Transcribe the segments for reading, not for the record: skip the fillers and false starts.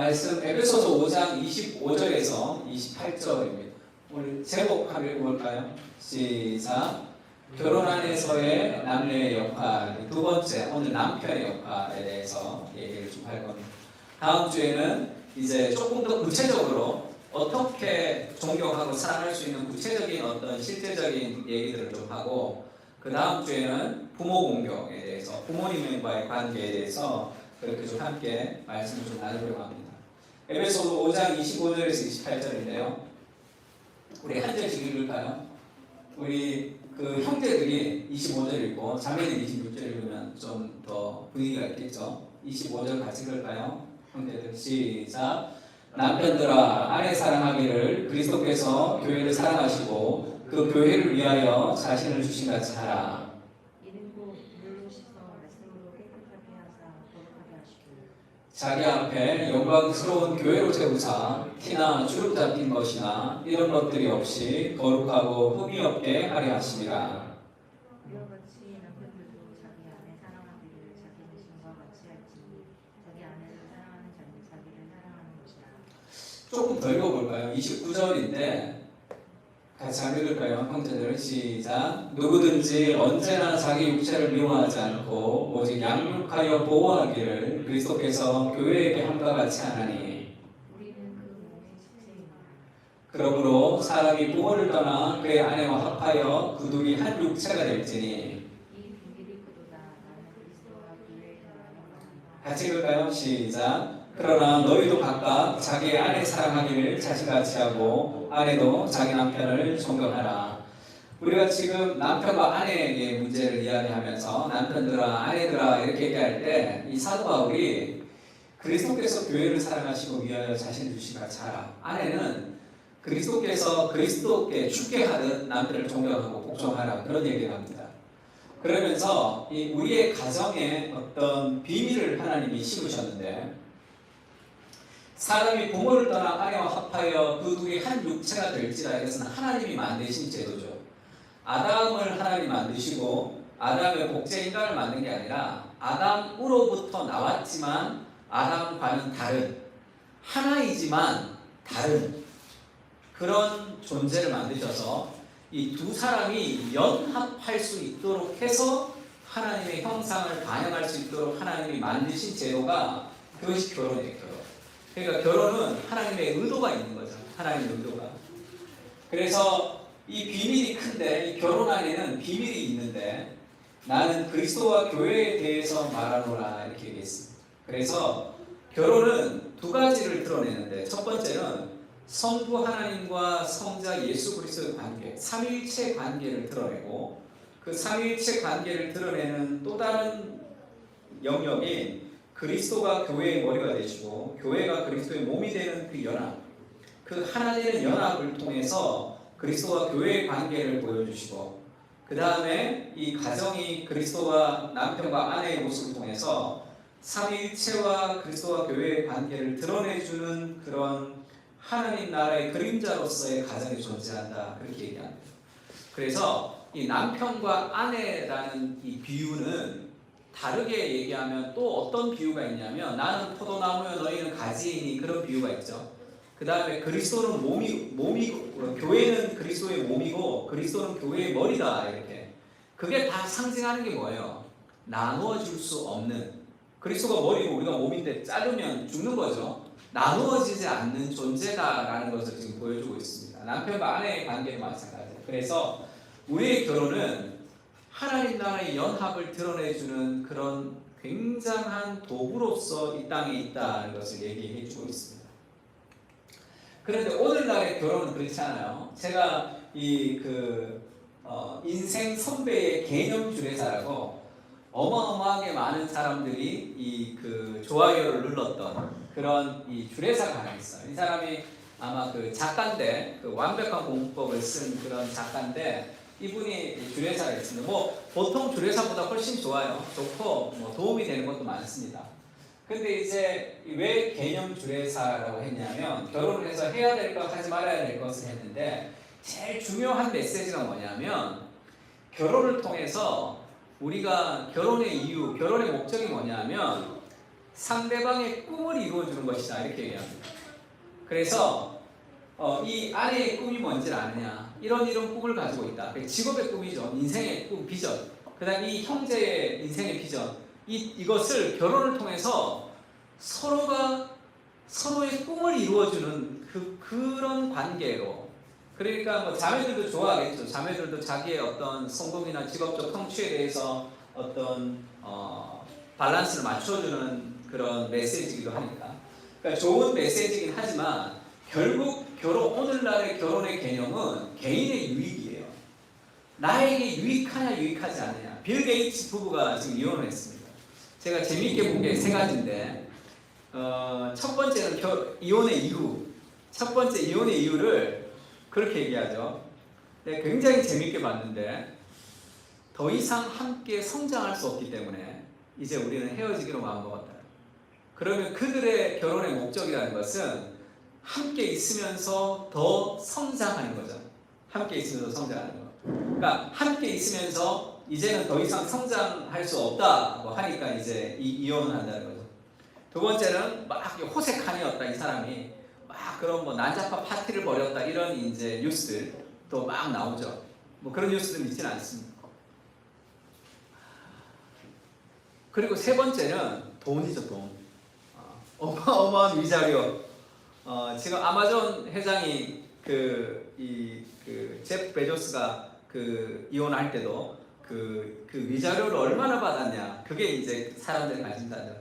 말씀 에베소서 5장 25절에서 28절입니다. 우리 제목 한번 읽어볼까요? 시작. 결혼 안에서의 남녀의 역할, 두 번째 오늘 남편의 역할에 대해서 얘기를 좀 할 겁니다. 다음 주에는 이제 조금 더 구체적으로 어떻게 존경하고 사랑할 수 있는 구체적인 어떤 실제적인 얘기들을 좀 하고, 그 다음 주에는 부모 공경에 대해서, 부모님과의 관계에 대해서 그렇게 좀 함께 말씀을 좀 나누려고 합니다. 에베소서 5장 25절에서 28절인데요. 우리 한 절씩 읽을까요? 우리 그 형제들이 25절 읽고 자매들이 26절 읽으면 좀 더 분위기가 있겠죠. 25절 같이 읽을까요? 형제들 시작. 남편들아 아내 사랑하기를 그리스도께서 교회를 사랑하시고 그 교회를 위하여 자신을 주신 같이 하라. 이름고 물로 씻어 말씀으로 깨끗하게 하사 거룩하게 하시고 자기 앞에 영광스러운 교회로 세우사 티나 주름 잡힌 것이나 이런 것들이 없이 거룩하고 흠이 없게 하려 하심이라. 이와 같이 남편들도 자기 아내 사랑하기를 자기의 신과 같이 할지니 자기 아내를 사랑하는 자는 자기를 사랑하는 것이라. 조금 더 읽어볼까요? 29절인데 같이 한번 읽을까요? 형제들 시작. 누구든지 언제나 자기 육체를 미워하지 않고 오직 양육하여 보호하기를 그리스도께서 교회에게 함과 같이 하나니. 우리는 그 몸의 식세이니라. 그러므로 사람이 부모를 떠나 그의 아내와 합하여 그 둘이 한 육체가 될지니. 이 비밀이 크도다. 나는 그리스도와 교회에 대하여 말한다. 같이 읽을까요? 시작. 그러나 너희도 각각 자기의 아내 사랑하기를 자신같이 하고 아내도 자기 남편을 존경하라. 우리가 지금 남편과 아내의 문제를 이야기하면서 남편들아 아내들아 이렇게 얘기할 때 이 사도 바울이 그리스도께서 교회를 사랑하시고 위하여 자신을 주신 같이 하라. 아내는 그리스도께서 그리스도께 죽게 하듯 남편을 존경하고 복종하라, 그런 얘기를 합니다. 그러면서 이 우리의 가정에 어떤 비밀을 하나님이 심으셨는데, 사람이 부모를 떠나 아내와 합하여 그 둘이 한 육체가 될지라, 이것은 하나님이 만드신 제도죠. 아담을 하나님이 만드시고 아담의 복제 인간을 만든 게 아니라 아담으로부터 나왔지만 아담과는 다른, 하나이지만 다른 그런 존재를 만드셔서 이 두 사람이 연합할 수 있도록 해서 하나님의 형상을 반영할 수 있도록 하나님이 만드신 제도가, 그것이 결혼이에요. 그러니까 결혼은 하나님의 의도가 있는 거죠. 하나님의 의도가. 그래서 이 비밀이 큰데, 이 결혼 안에는 비밀이 있는데, 나는 그리스도와 교회에 대해서 말하노라 이렇게 얘기했습니다. 그래서 결혼은 두 가지를 드러내는데, 첫 번째는 성부 하나님과 성자 예수 그리스도의 관계, 삼위일체 관계를 드러내고, 그 삼위일체 관계를 드러내는 또 다른 영역인 그리스도가 교회의 머리가 되시고 교회가 그리스도의 몸이 되는 그 연합, 그 하나 되는 연합을 통해서 그리스도와 교회의 관계를 보여주시고, 그 다음에 이 가정이 그리스도와 남편과 아내의 모습을 통해서 삼위일체와 그리스도와 교회의 관계를 드러내주는 그런 하나님 나라의 그림자로서의 가정이 존재한다, 그렇게 얘기합니다. 그래서 이 남편과 아내라는 이 비유는 다르게 얘기하면 또 어떤 비유가 있냐면, 나는 포도나무요 너희는 가지이니, 그런 비유가 있죠. 그 다음에 그리스도는 몸이고 교회는 그리스도의 몸이고 그리스도는 교회의 머리다, 이렇게. 그게 다 상징하는 게 뭐예요? 나누어 줄 수 없는, 그리스도가 머리고 우리가 몸인데 자르면 죽는 거죠. 나누어지지 않는 존재다라는 것을 지금 보여주고 있습니다. 남편과 아내의 관계도 마찬가지예요. 그래서 우리의 결혼은 하나님 나라의 연합을 드러내주는 그런 굉장한 도구로서 이 땅에 있다는 것을 얘기해 주고 있습니다. 그런데 오늘날의 결혼은 그렇지 않아요. 제가 인생 선배의 개념 주례사라고 어마어마하게 많은 사람들이 좋아요를 눌렀던 그런 이 주례사가 하나 있어요. 이 사람이 아마 그 작가인데, 그 완벽한 공부법을 쓴 그런 작가인데, 이분이 주례사가 있습니다. 뭐 보통 주례사보다 훨씬 좋아요. 좋고 뭐 도움이 되는 것도 많습니다. 근데 이제 왜 개념 주례사라고 했냐면, 결혼을 해서 해야 될 것, 하지 말아야 될 것을 했는데, 제일 중요한 메시지가 뭐냐면, 결혼을 통해서 우리가 결혼의 이유, 결혼의 목적이 뭐냐면 상대방의 꿈을 이루어주는 것이다 이렇게 얘기합니다. 그래서 이 아내의 꿈이 뭔지 아느냐, 이런 꿈을 가지고 있다. 직업의 꿈이죠. 인생의 꿈, 비전. 그 다음 이 형제의 인생의 비전. 이것을 결혼을 통해서 서로가 서로의 꿈을 이루어주는 그런 관계로. 그러니까 뭐 자매들도 좋아하겠죠. 자매들도 자기의 어떤 성공이나 직업적 성취에 대해서 어떤 밸런스를 맞춰주는 그런 메시지이기도 하니까. 그러니까 좋은 메시지이긴 하지만 결국 오늘날의 결혼의 개념은 개인의 유익이에요. 나에게 유익하냐 유익하지 않느냐. 빌 게이츠 부부가 지금 이혼을 했습니다. 제가 재미있게 본 게 세 가지인데, 첫 번째는 이혼의 이유. 첫 번째 이혼의 이유를 그렇게 얘기하죠. 네, 굉장히 재미있게 봤는데, 더 이상 함께 성장할 수 없기 때문에 이제 우리는 헤어지기로 마음먹었다. 그러면 그들의 결혼의 목적이라는 것은 함께 있으면서 더 성장하는 거죠. 함께 있으면서 성장하는 거. 그러니까 함께 있으면서 이제는 더 이상 성장할 수 없다고 하니까 이제 이혼을 한다는 거죠. 두 번째는 막 호색한이었다, 이 사람이. 막 그런 뭐 난자파 파티를 벌였다, 이런 이제 뉴스들 또 막 나오죠. 뭐 그런 뉴스들 믿지는 않습니다. 그리고 세 번째는 돈이죠, 돈. 어마어마한 위자료. 지금 아마존 회장이 제프 베조스가 이혼할 때도 그 위자료를 얼마나 받았냐. 그게 이제 사람들이 관심사죠.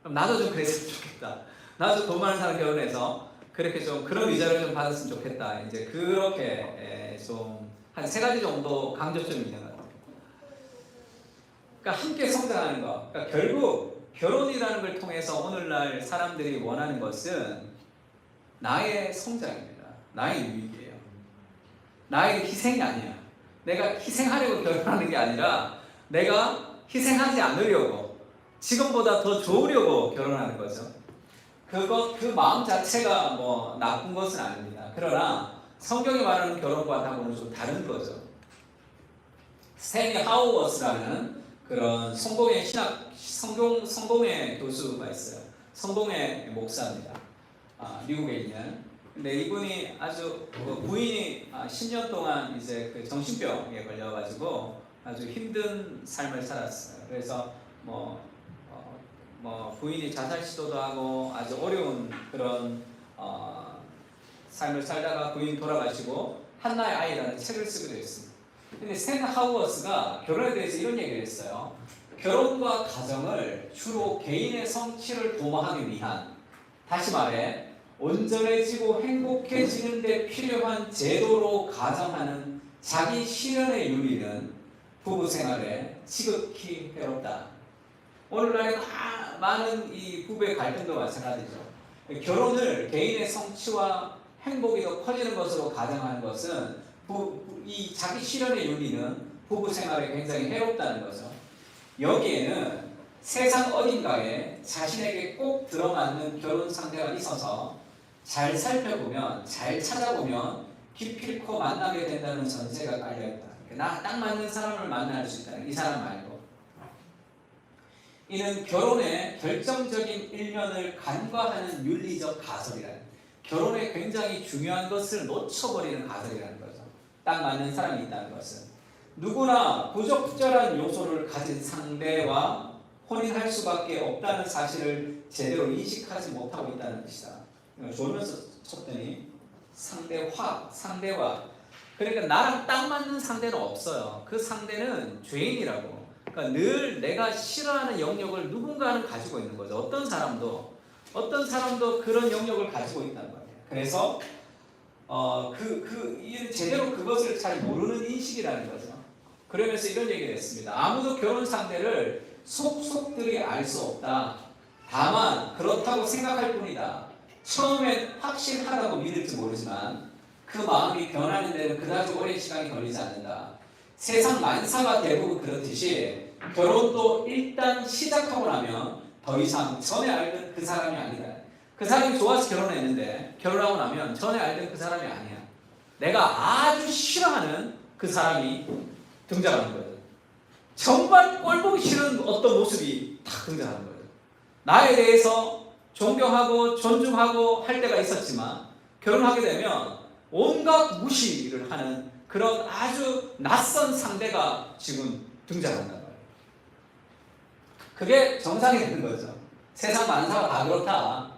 그럼 나도 좀 그랬으면 좋겠다. 나도 돈 많은 사람 결혼해서 그렇게 좀 그런 위자료 좀 받았으면 좋겠다. 이제 그렇게 좀 한 세 가지 정도 강조점이 있는 것 같아요. 그러니까 함께 성장하는 거. 그러니까 결국 결혼이라는 걸 통해서 오늘날 사람들이 원하는 것은 나의 성장입니다. 나의 유익이에요. 나의 희생이 아니야. 내가 희생하려고 결혼하는 게 아니라 내가 희생하지 않으려고, 지금보다 더 좋으려고 결혼하는 거죠. 그 마음 자체가 뭐 나쁜 것은 아닙니다. 그러나 성경이 말하는 결혼과는 좀 다른 거죠. 스탠리 하우어스라는 그런 성공의 성공의 교수가 있어요. 성공의 목사입니다. 미국에 있는. 근데 이분이 아주 부인이 10년 동안 이제 그 정신병에 걸려가지고 아주 힘든 삶을 살았어요. 그래서 부인이 자살 시도도 하고 아주 어려운 그런 삶을 살다가 부인이 돌아가시고 한나의 아이라는 책을 쓰기도 했습니다. 근데 스탠리 하우어스가 결혼에 대해서 이런 얘기를 했어요. 결혼과 가정을 주로 개인의 성취를 도모하기 위한, 다시 말해 온전해지고 행복해지는 데 필요한 제도로 가정하는 자기 실현의 윤리는 부부 생활에 지극히 해롭다. 오늘날에 많은 이 부부의 갈등도 마찬가지죠. 결혼을 개인의 성취와 행복이 더 커지는 것으로 가정하는 것은 이 자기 실현의 윤리는 부부 생활에 굉장히 해롭다는 거죠. 여기에는 세상 어딘가에 자신에게 꼭 들어맞는 결혼 상대가 있어서 잘 살펴보면, 잘 찾아보면 기필코 만나게 된다는 전제가 깔려있다. 나 딱 맞는 사람을 만날 수 있다. 이 사람 말고. 이는 결혼의 결정적인 일면을 간과하는 윤리적 가설이라는, 결혼에 굉장히 중요한 것을 놓쳐버리는 가설이라는 거죠. 딱 맞는 사람이 있다는 것은. 누구나 부적절한 요소를 가진 상대와 혼인할 수밖에 없다는 사실을 제대로 인식하지 못하고 있다는 것이다. 졸면서 쳤더니 상대와. 그러니까 나랑 딱 맞는 상대는 없어요. 그 상대는 죄인이라고. 그러니까 늘 내가 싫어하는 영역을 누군가는 가지고 있는 거죠. 어떤 사람도 그런 영역을 가지고 있다는 거예요. 그래서 제대로 그것을 잘 모르는 인식이라는 거죠. 그러면서 이런 얘기를 했습니다. 아무도 결혼 상대를 속속들이 알 수 없다. 다만 그렇다고 생각할 뿐이다. 처음엔 확실하다고 믿을지 모르지만 그 마음이 변하는 데는 그다지 오랜 시간이 걸리지 않는다. 세상 만사가 대부분 그렇듯이 결혼도 일단 시작하고 나면 더 이상 전에 알던 그 사람이 아니다. 그 사람이 좋아서 결혼했는데 결혼하고 나면 전에 알던 그 사람이 아니야. 내가 아주 싫어하는 그 사람이 등장하는 거예요. 정말 꼴보기 싫은 어떤 모습이 탁 등장하는 거예요. 나에 대해서 존경하고 존중하고 할 때가 있었지만 결혼하게 되면 온갖 무시를 하는 그런 아주 낯선 상대가 지금 등장한단 말이에요. 그게 정상이 되는 거죠. 세상 만사가 다 그렇다.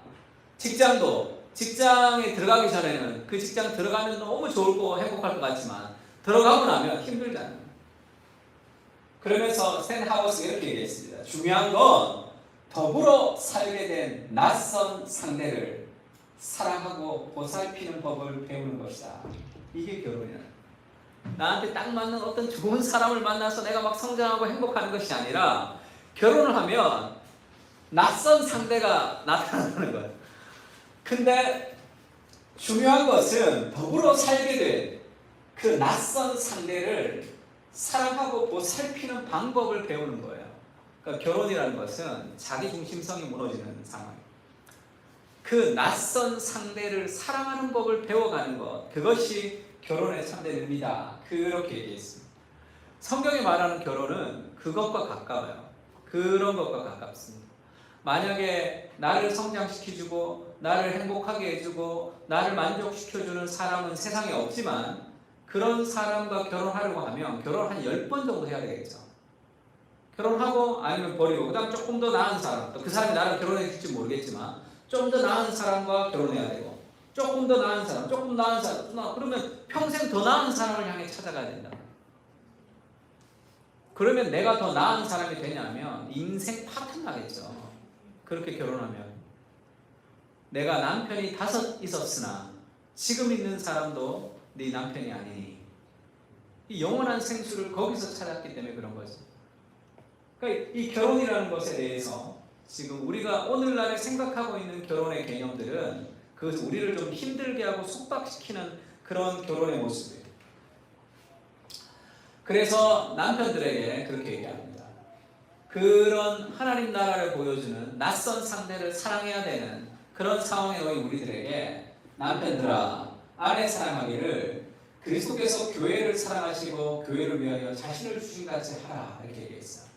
직장도 직장에 들어가기 전에는 그 직장 들어가면 너무 좋을 거 행복할 것 같지만 들어가고 나면 힘들잖아요. 그러면서 샌 하우스가 이렇게 얘기했습니다. 중요한 건 더불어 살게 된 낯선 상대를 사랑하고 보살피는 법을 배우는 것이다. 이게 결혼이야. 나한테 딱 맞는 어떤 좋은 사람을 만나서 내가 막 성장하고 행복하는 것이 아니라 결혼을 하면 낯선 상대가 나타나는 거예요. 근데 중요한 것은 더불어 살게 된 그 낯선 상대를 사랑하고 보살피는 방법을 배우는 거예요. 그러니까 결혼이라는 것은 자기 중심성이 무너지는 상황이에요. 그 낯선 상대를 사랑하는 법을 배워가는 것, 그것이 결혼의 참된 의미다. 그렇게 얘기했습니다. 성경이 말하는 결혼은 그것과 가까워요. 그런 것과 가깝습니다. 만약에 나를 성장시켜주고 나를 행복하게 해주고 나를 만족시켜주는 사람은 세상에 없지만 그런 사람과 결혼하려고 하면 결혼 한 10번 정도 해야 되겠죠. 결혼하고 아니면 버리고 그 다음 조금 더 나은 사람, 또 그 사람이 나랑 결혼해 줄지 모르겠지만 좀 더 나은 사람과 결혼해야 되고 조금 더 나은 사람, 조금 나은 사람, 그러면 평생 더 나은 사람을 향해 찾아가야 된다. 그러면 내가 더 나은 사람이 되냐면 인생 파탄 나겠죠. 그렇게 결혼하면 내가 남편이 5 있었으나 지금 있는 사람도 네 남편이 아니니 이 영원한 생수를 거기서 찾았기 때문에 그런 거죠. 그러니까 이 결혼이라는 것에 대해서 지금 우리가 오늘날에 생각하고 있는 결혼의 개념들은 그것을 우리를 좀 힘들게 하고 속박시키는 그런 결혼의 모습이에요. 그래서 남편들에게 그렇게 얘기합니다. 그런 하나님 나라를 보여주는 낯선 상대를 사랑해야 되는 그런 상황에 놓인 우리들에게 남편들아 아내 사랑하기를 그리스도께서 교회를 사랑하시고 교회를 위하여 자신을 주신 같이 하라 이렇게 얘기했어요.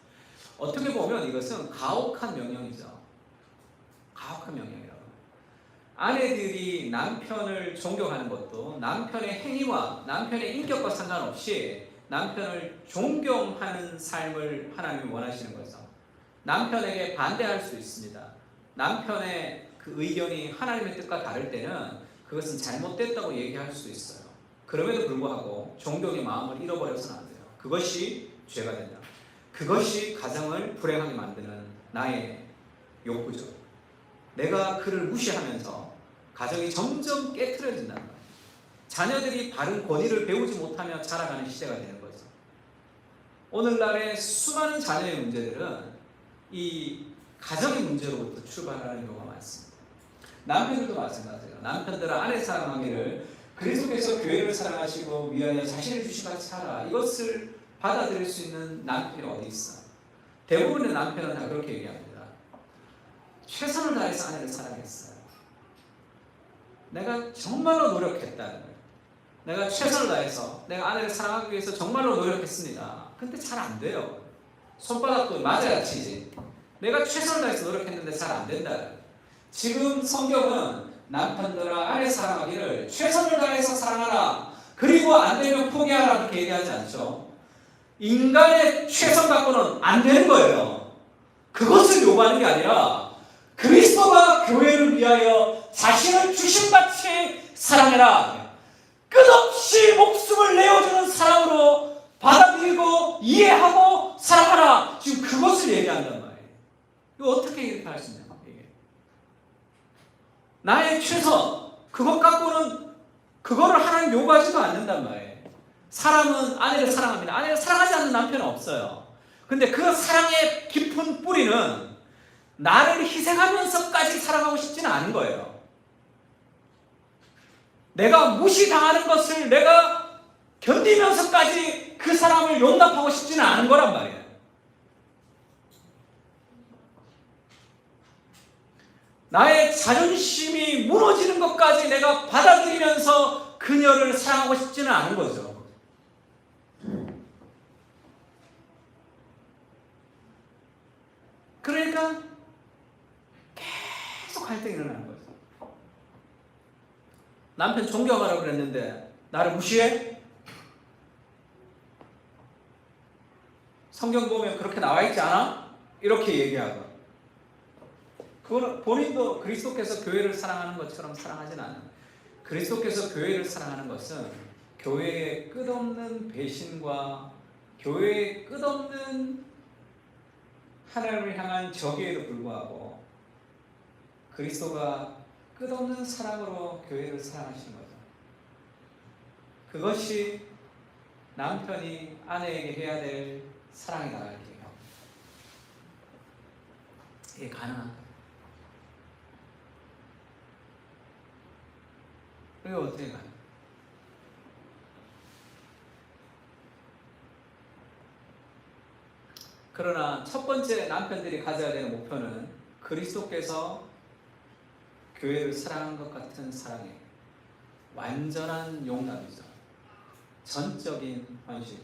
어떻게 보면 이것은 가혹한 명령이죠. 가혹한 명령이라고. 아내들이 남편을 존경하는 것도 남편의 행위와 남편의 인격과 상관없이 남편을 존경하는 삶을 하나님이 원하시는 거죠. 남편에게 반대할 수 있습니다. 남편의 그 의견이 하나님의 뜻과 다를 때는 그것은 잘못됐다고 얘기할 수 있어요. 그럼에도 불구하고 존경의 마음을 잃어버려서는 안 돼요. 그것이 죄가 된다. 그것이 가정을 불행하게 만드는 나의 욕구죠. 내가 그를 무시하면서 가정이 점점 깨트려진다는 거예요. 자녀들이 바른 권위를 배우지 못하며 자라가는 시대가 되는 거죠. 오늘날의 수많은 자녀의 문제들은 이 가정의 문제로부터 출발하는 경우가 많습니다. 남편들도 마찬가지예요. 남편들은 아내 사랑하기를 그리스도께서 교회를 사랑하시고 위하여 자신을 주신 같이 하라. 이것을 받아들일 수 있는 남편이 어디 있어? 대부분의 남편은 다 그렇게 얘기합니다. 최선을 다해서 아내를 사랑했어요. 내가 정말로 노력했다는 거예요. 내가 최선을 다해서 내가 아내를 사랑하기 위해서 정말로 노력했습니다. 근데 잘 안 돼요. 손바닥도 맞아야 치지. 내가 최선을 다해서 노력했는데 잘 안 된다. 지금 성경은 남편들아 아내 사랑하기를 최선을 다해서 사랑하라. 그리고 안 되면 포기하라 그렇게 얘기하지 않죠. 인간의 최선 갖고는 안 되는 거예요. 그것을 요구하는 게 아니라 그리스도가 교회를 위하여 자신을 주심같이 사랑해라. 끝없이 목숨을 내어주는 사랑으로 받아들이고 이해하고 사랑하라. 지금 그것을 얘기한단 말이에요. 이거 어떻게 이렇게 할 수 있냐 이게. 나의 최선 그것 갖고는 그거를 하나님 요구하지도 않는단 말이에요. 사람은 아내를 사랑합니다. 아내를 사랑하지 않는 남편은 없어요. 근데 그 사랑의 깊은 뿌리는 나를 희생하면서까지 사랑하고 싶지는 않은 거예요. 내가 무시당하는 것을 내가 견디면서까지 그 사람을 용납하고 싶지는 않은 거란 말이에요. 나의 자존심이 무너지는 것까지 내가 받아들이면서 그녀를 사랑하고 싶지는 않은 거죠. 그러니까 갈등이 일어나는 거죠. 남편 존경하라고 그랬는데 나를 무시해? 성경 보면 그렇게 나와 있지 않아? 이렇게 얘기하고, 그거는 본인도 그리스도께서 교회를 사랑하는 것처럼 사랑하진 않아요. 그리스도께서 교회를 사랑하는 것은 교회의 끝없는 배신과 교회의 끝없는 하나님을 향한 적에도 불구하고 그리스도가 끝없는 사랑으로 교회를 사랑하시는 거죠. 그것이 남편이 아내에게 해야 될 사랑이다 이렇게 해요. 이게 가능한가? 이게 어떻게 가요? 그러나 첫 번째 남편들이 가져야 되는 목표는 그리스도께서 교회를 사랑한 것 같은 사랑의 완전한 용납이죠. 전적인 헌신.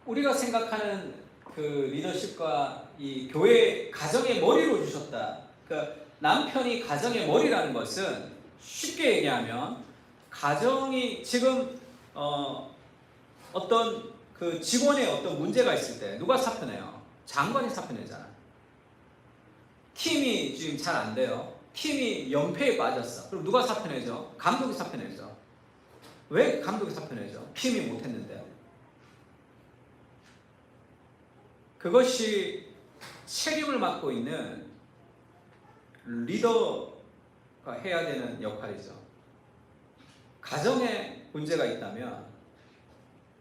우리가 생각하는 그 리더십과 이 교회 가정의 머리로 주셨다. 그 남편이 가정의 머리라는 것은 쉽게 얘기하면 가정이 지금 어떤 그 직원의 어떤 문제가 있을 때 누가 사표내요? 장관이 사표내잖아. 팀이 지금 잘 안 돼요. 팀이 연패에 빠졌어. 그럼 누가 사표내죠? 감독이 사표내죠. 왜 감독이 사표내죠? 팀이 못했는데. 그것이 책임을 맡고 있는 리더가 해야 되는 역할이죠. 가정에 문제가 있다면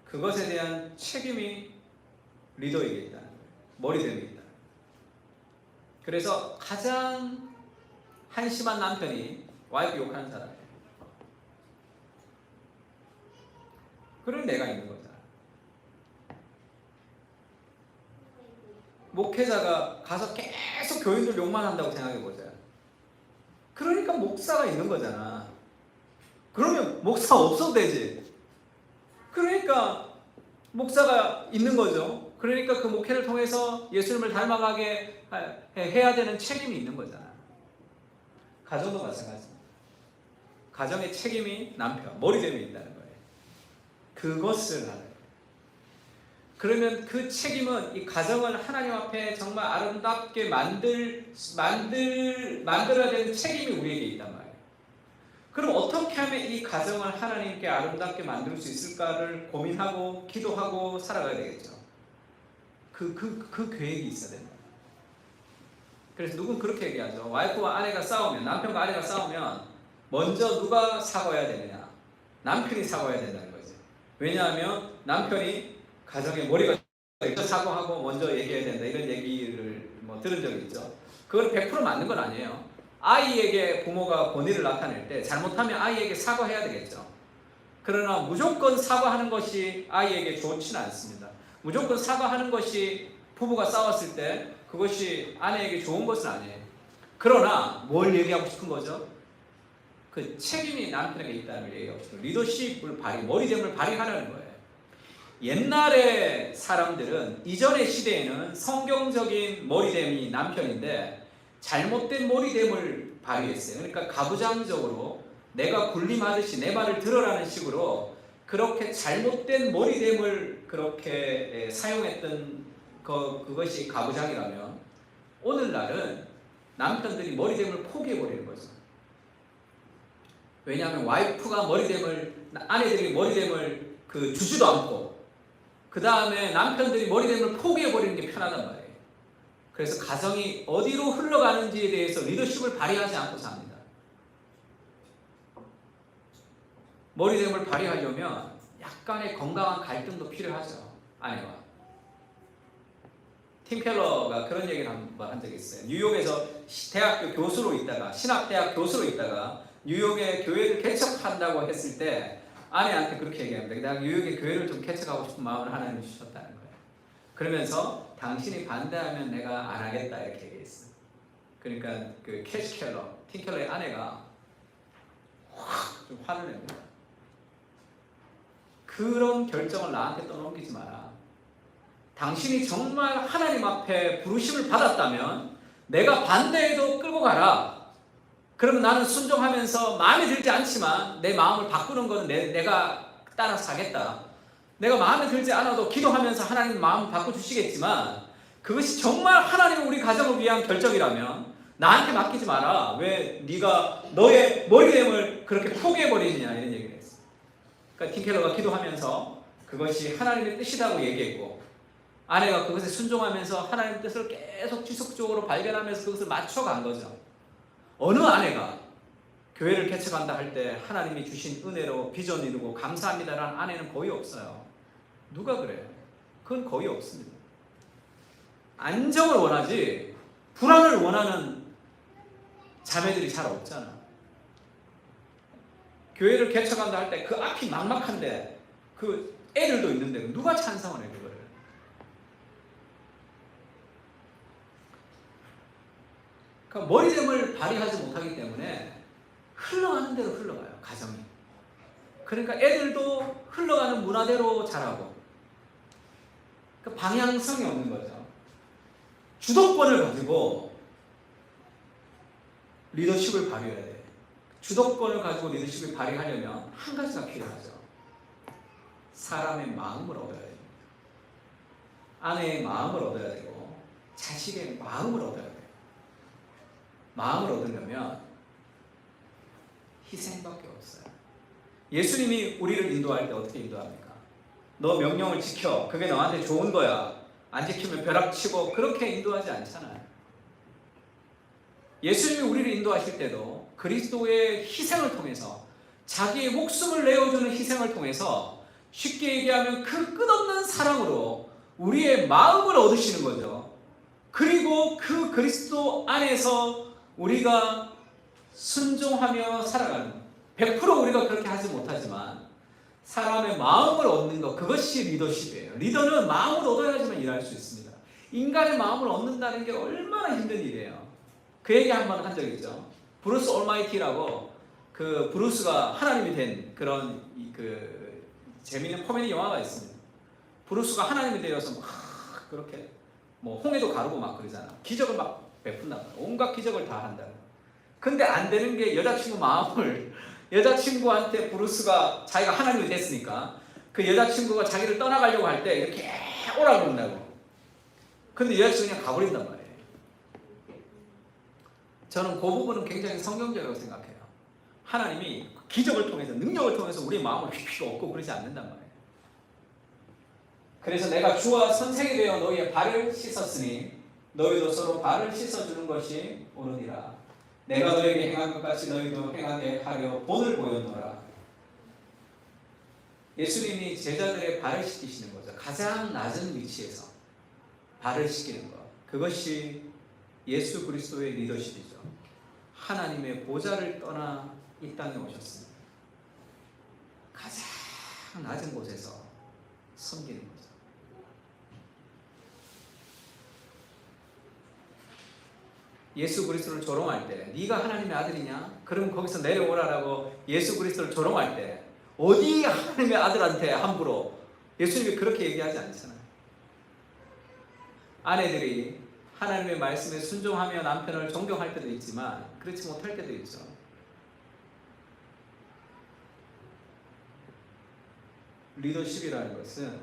그것에 대한 책임이 리더에게 있다는 거예요. 머리됨에 있다. 그래서 가장 한심한 남편이 와이프 욕하는 사람이에요. 그런 내가 있는 거잖아. 목회자가 가서 계속 교인들 욕만 한다고 생각해보자. 그러니까 목사가 있는 거잖아. 그러면 목사 없어도 되지. 그러니까 목사가 있는 거죠. 그러니까 그 목회를 통해서 예수님을 닮아가게 해야 되는 책임이 있는 거잖아. 가정도 마찬가지입니다. 가정의 책임이 남편, 머리됨에 있다는 거예요. 그것을 하는 거예요. 그러면 그 책임은 이 가정을 하나님 앞에 정말 아름답게 만들어야 되는 책임이 우리에게 있단 말이에요. 그럼 어떻게 하면 이 가정을 하나님께 아름답게 만들 수 있을까를 고민하고 기도하고 살아가야 되겠죠. 그 계획이 있어야 된다. 그래서 누군 그렇게 얘기하죠. 와이프와 아내가 싸우면, 남편과 아내가 싸우면 먼저 누가 사과해야 되느냐? 남편이 사과해야 된다는 거죠. 왜냐하면 남편이 가정의 머리가 먼저 사과하고 먼저 얘기해야 된다 이런 얘기를 들은 적이 있죠. 그건 100% 맞는 건 아니에요. 아이에게 부모가 권위를 나타낼 때 잘못하면 아이에게 사과해야 되겠죠. 그러나 무조건 사과하는 것이 아이에게 좋지는 않습니다. 무조건 사과하는 것이 부부가 싸웠을 때 그것이 아내에게 좋은 것은 아니에요. 그러나 뭘 얘기하고 싶은 거죠? 그 책임이 남편에게 있다는 걸 얘기하고 싶어요. 리더십을 머리됨을 발휘하라는 거예요. 옛날의 사람들은 이전의 시대에는 성경적인 머리됨이 남편인데 잘못된 머리됨을 발휘했어요. 그러니까 가부장적으로 내가 군림하듯이 내 말을 들으라는 식으로 그렇게 잘못된 머리됨을 그렇게 사용했던 그것이 가부장이라면 오늘날은 남편들이 머리됨을 포기해버리는 거죠. 왜냐하면 와이프가 아내들이 머리됨을 주지도 않고 그 다음에 남편들이 머리됨을 포기해버리는 게 편하단 말이에요. 그래서 가정이 어디로 흘러가는지에 대해서 리더십을 발휘하지 않고 삽니다. 머리됨을 발휘하려면 약간의 건강한 갈등도 필요하죠. 아내와. 팀 켈러가 그런 얘기를 한번 한 적이 있어요. 뉴욕에서 대학교 교수로 있다가 신학대학 교수로 있다가 뉴욕에 교회를 개척한다고 했을 때 아내한테 그렇게 얘기합니다. 내가 뉴욕에 교회를 좀 개척하고 싶은 마음을 하나님이 주셨다는 거예요. 그러면서 당신이 반대하면 내가 안 하겠다 이렇게 얘기했어요. 그러니까 그 캐시 켈러, 팀 켈러의 아내가 확 좀 화를 냅니다. 그런 결정을 나한테 떠넘기지 마라. 당신이 정말 하나님 앞에 부르심을 받았다면 내가 반대해도 끌고 가라. 그러면 나는 순종하면서 마음에 들지 않지만 내 마음을 바꾸는 것은 내가 따라서 하겠다. 내가 마음에 들지 않아도 기도하면서 하나님 마음을 바꿔주시겠지만 그것이 정말 하나님의 우리 가정을 위한 결정이라면 나한테 맡기지 마라. 왜 네가 너의 머리됨을 그렇게 포기해버리느냐 이런 얘기를 했어요. 그러니까 팀 켈러가 기도하면서 그것이 하나님의 뜻이라고 얘기했고 아내가 그것에 순종하면서 하나님의 뜻을 계속 지속적으로 발견하면서 그것을 맞춰간 거죠. 어느 아내가 교회를 개척한다 할 때 하나님이 주신 은혜로 비전 이루고 감사합니다라는 아내는 거의 없어요. 누가 그래요? 그건 거의 없습니다. 안정을 원하지 불안을 원하는 자매들이 잘 없잖아. 교회를 개척한다 할 때 그 앞이 막막한데 그 애들도 있는데 누가 찬성을 해 그거를? 그러니까 머리됨을 발휘하지 못하기 때문에 흘러가는 대로 흘러가요 가정이. 그러니까 애들도 흘러가는 문화대로 자라고 그 방향성이 없는 거죠. 주도권을 가지고 리더십을 발휘해야 돼. 주도권을 가지고 리더십을 발휘하려면 한 가지가 필요하죠. 사람의 마음을 얻어야 돼요. 아내의 마음을 얻어야 되고 자식의 마음을 얻어야 돼요. 마음을 얻으려면 희생밖에 없어요. 예수님이 우리를 인도할 때 어떻게 인도합니까? 너 명령을 지켜. 그게 너한테 좋은 거야. 안 지키면 벼락치고 그렇게 인도하지 않잖아요. 예수님이 우리를 인도하실 때도 그리스도의 희생을 통해서 자기의 목숨을 내어주는 희생을 통해서 쉽게 얘기하면 그 끝없는 사랑으로 우리의 마음을 얻으시는 거죠. 그리고 그 그리스도 안에서 우리가 순종하며 살아가는 100% 우리가 그렇게 하지 못하지만 사람의 마음을 얻는 것 그것이 리더십이에요. 리더는 마음을 얻어야지만 일할 수 있습니다. 인간의 마음을 얻는다는 게 얼마나 힘든 일이에요. 그 얘기 한 번 한 적 있죠. 브루스 올마이티라고 그 브루스가 하나님이 된 그런 그 재미있는 코미디 영화가 있습니다. 브루스가 하나님이 되어서 막 그렇게 뭐 홍해도 가르고 막 그러잖아. 기적을 막 베푼단 말이야. 온갖 기적을 다 한다. 근데 안 되는 게 여자친구 마음을 여자친구한테 브루스가 자기가 하나님이 됐으니까 그 여자친구가 자기를 떠나가려고 할 때 이렇게 오라고 그런다고. 근데 여자친구가 그냥 가버린단 말이에요. 저는 그 부분은 굉장히 성경적이라고 생각해요. 하나님이 기적을 통해서 능력을 통해서 우리의 마음을 휙휙 얻고 그러지 않는단 말이에요. 그래서 내가 주와 선생이 되어 너희의 발을 씻었으니 너희도 서로 발을 씻어주는 것이 옳으니라. 내가 너에게 행한 것 같이 너희도 행하게 하려 본을 보였노라. 예수님이 제자들의 발을 씻기시는 거죠. 가장 낮은 위치에서 발을 씻기는 것. 그것이 예수 그리스도의 리더십이죠. 하나님의 보좌를 떠나 이 땅에 오셨습니다. 가장 낮은 곳에서 섬기는 거죠. 예수 그리스도를 조롱할 때 네가 하나님의 아들이냐? 그럼 거기서 내려오라라고 예수 그리스도를 조롱할 때 어디 하나님의 아들한테 함부로 예수님이 그렇게 얘기하지 않잖아요. 아내들이 하나님의 말씀에 순종하며 남편을 존경할 때도 있지만 그렇지 못할 때도 있죠. 리더십이라는 것은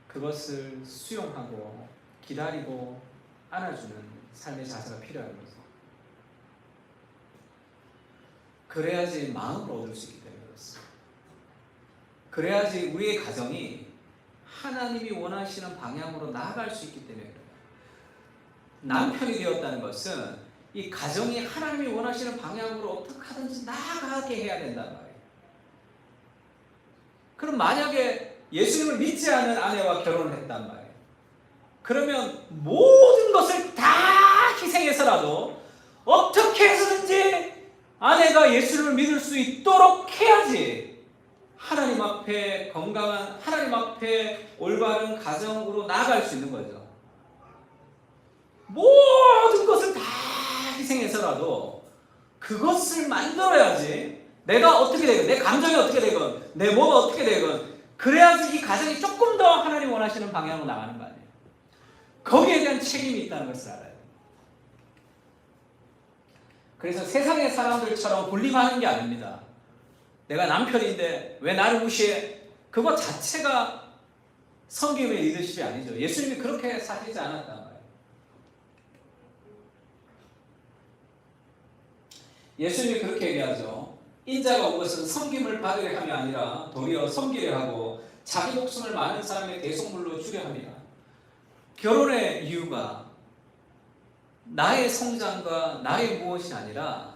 그것을 수용하고 기다리고 안아주는 삶의 자세가 필요한 거죠. 그래야지 마음을 얻을 수 있기 때문에 그렇습니다. 그래야지 우리의 가정이 하나님이 원하시는 방향으로 나아갈 수 있기 때문에 그래요. 남편이 되었다는 것은 이 가정이 하나님이 원하시는 방향으로 어떻게 하든지 나아가게 해야 된단 말이에요. 그럼 만약에 예수님을 믿지 않는 아내와 결혼을 했단 말이에요. 그러면 모든 것을 다 희생해서라도 어떻게 해서든지 아내가 예수를 믿을 수 있도록 해야지 하나님 앞에 건강한, 하나님 앞에 올바른 가정으로 나아갈 수 있는 거죠. 모든 것을 다 희생해서라도 그것을 만들어야지 내가 어떻게 되건, 내 감정이 어떻게 되건, 내 몸이 어떻게 되건 그래야지 이 가정이 조금 더 하나님 원하시는 방향으로 나가는 거 아니에요. 거기에 대한 책임이 있다는 것을 알아요. 그래서 세상의 사람들처럼 군림하는 게 아닙니다. 내가 남편인데 왜 나를 무시해? 그거 자체가 성김의 리더십이 아니죠. 예수님이 그렇게 사시지 않았단 말이에요. 예수님이 그렇게 얘기하죠. 인자가 온 것은 섬김을 받으려 함이 아니라 도리어 섬기려 하고 자기 목숨을 많은 사람의 대속물로 주려 함이라. 결혼의 이유가 나의 성장과 나의 무엇이 아니라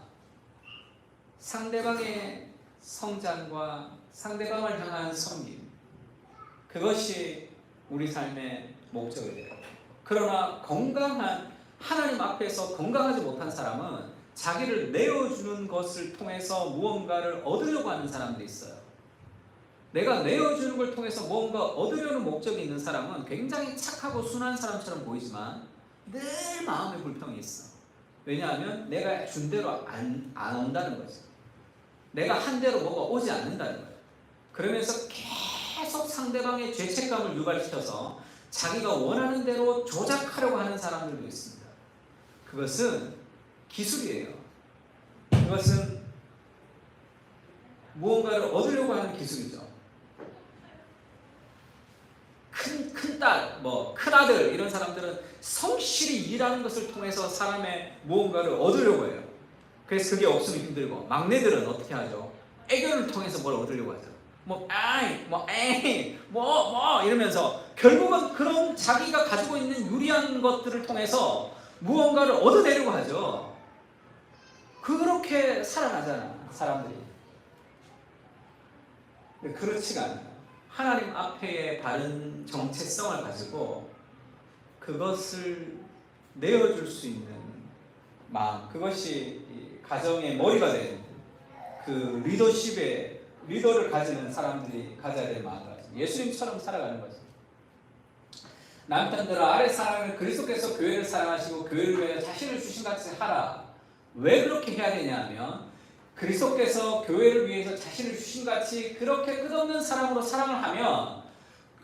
상대방의 성장과 상대방을 향한 섬김, 그것이 우리 삶의 목적이 돼요. 그러나 건강한 하나님 앞에서 건강하지 못한 사람은 자기를 내어주는 것을 통해서 무언가를 얻으려고 하는 사람도 있어요. 내가 내어주는 걸 통해서 무언가 얻으려는 목적이 있는 사람은 굉장히 착하고 순한 사람처럼 보이지만 늘 마음에 불평이 있어. 왜냐하면 내가 준 대로 안 온다는 거죠. 내가 한 대로 뭐가 오지 않는다는 거예요. 그러면서 계속 상대방의 죄책감을 유발시켜서 자기가 원하는 대로 조작하려고 하는 사람들도 있습니다. 그것은 기술이에요. 그것은 무언가를 얻으려고 하는 기술이죠. 큰딸, 큰아들 이런 사람들은 성실히 일하는 것을 통해서 사람의 무언가를 얻으려고 해요. 그래서 그게 없으면 힘들고, 막내들은 어떻게 하죠? 애교를 통해서 뭘 얻으려고 하죠. 이러면서 결국은 그런 자기가 가지고 있는 유리한 것들을 통해서 무언가를 얻어내려고 하죠. 그렇게 살아가잖아, 사람들이. 근데 그렇지가 않아요. 하나님 앞에의 바른 정체성을 가지고 그것을 내어줄 수 있는 마음, 그것이 가정의 머리가 된 그 리더를 가지는 사람들이 가져야 될 마음가짐. 예수님처럼 살아가는 거죠. 남편들아 아래 사랑을 그리스도께서 교회를 사랑하시고 교회를 위해 자신을 주신같이 하라. 왜 그렇게 해야 되냐면 그리스도께서 교회를 위해서 자신을 주신같이 그렇게 끝없는 사랑으로 사랑을 하면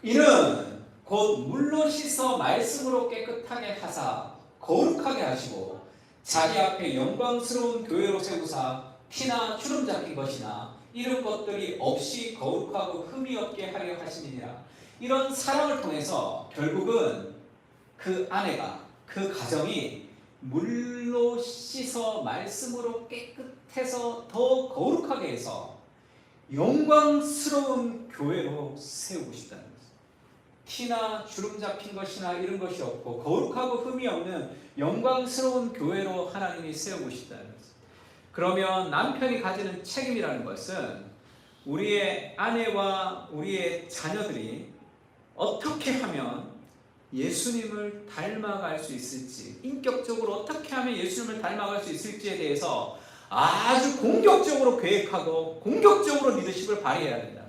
이는 곧 물로 씻어 말씀으로 깨끗하게 하사 거룩하게 하시고 자기 앞에 영광스러운 교회로 세우사 피나 주름 잡힌 것이나 이런 것들이 없이 거룩하고 흠이 없게 하려 하심이니라. 이런 사랑을 통해서 결국은 그 아내가, 그 가정이 물로 씻어 말씀으로 깨끗해서 더 거룩하게 해서 영광스러운 교회로 세우고 싶다는 거죠. 티나 주름 잡힌 것이나 이런 것이 없고 거룩하고 흠이 없는 영광스러운 교회로 하나님이 세우고 싶다는 거죠. 그러면 남편이 가지는 책임이라는 것은 우리의 아내와 우리의 자녀들이 어떻게 하면 예수님을 닮아갈 수 있을지, 인격적으로 어떻게 하면 예수님을 닮아갈 수 있을지에 대해서 아주 공격적으로 계획하고 공격적으로 리더십을 발휘해야 된다.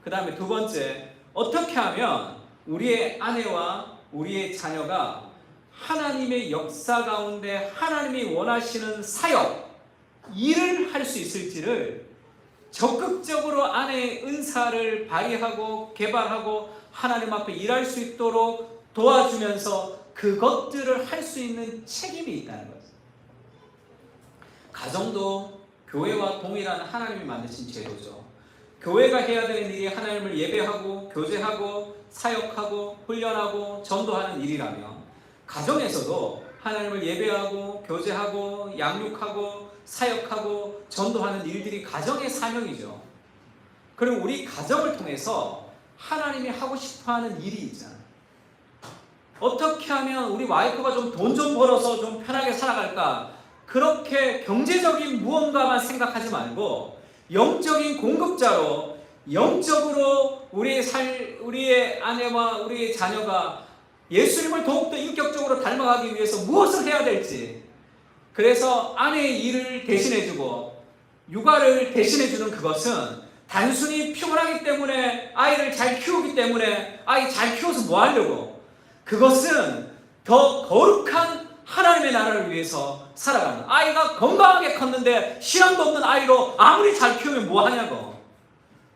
그 다음에 두 번째, 어떻게 하면 우리의 아내와 우리의 자녀가 하나님의 역사 가운데 하나님이 원하시는 사역, 일을 할 수 있을지를 적극적으로 아내의 은사를 발휘하고 개발하고 하나님 앞에 일할 수 있도록 도와주면서 그것들을 할 수 있는 책임이 있다는 거죠. 가정도 교회와 동일한 하나님이 만드신 제도죠. 교회가 해야 되는 일이 하나님을 예배하고 교제하고 사역하고 훈련하고 전도하는 일이라면 가정에서도 하나님을 예배하고 교제하고 양육하고 사역하고 전도하는 일들이 가정의 사명이죠. 그리고 우리 가정을 통해서 하나님이 하고 싶어하는 일이 있잖아요. 어떻게 하면 우리 와이프가 좀 돈 좀 벌어서 좀 편하게 살아갈까? 그렇게 경제적인 무언가만 생각하지 말고 영적인 공급자로 영적으로 우리의 아내와 우리의 자녀가 예수님을 더욱더 인격적으로 닮아가기 위해서 무엇을 해야 될지, 그래서 아내의 일을 대신해주고 육아를 대신해주는 그것은 단순히 피곤하기 때문에 아이를 잘 키우기 때문에 아이 잘 키워서 뭐 하려고, 그것은 더 거룩한 하나님의 나라를 위해서 살아가는, 아이가 건강하게 컸는데 신앙도 없는 아이로 아무리 잘 키우면 뭐 하냐고.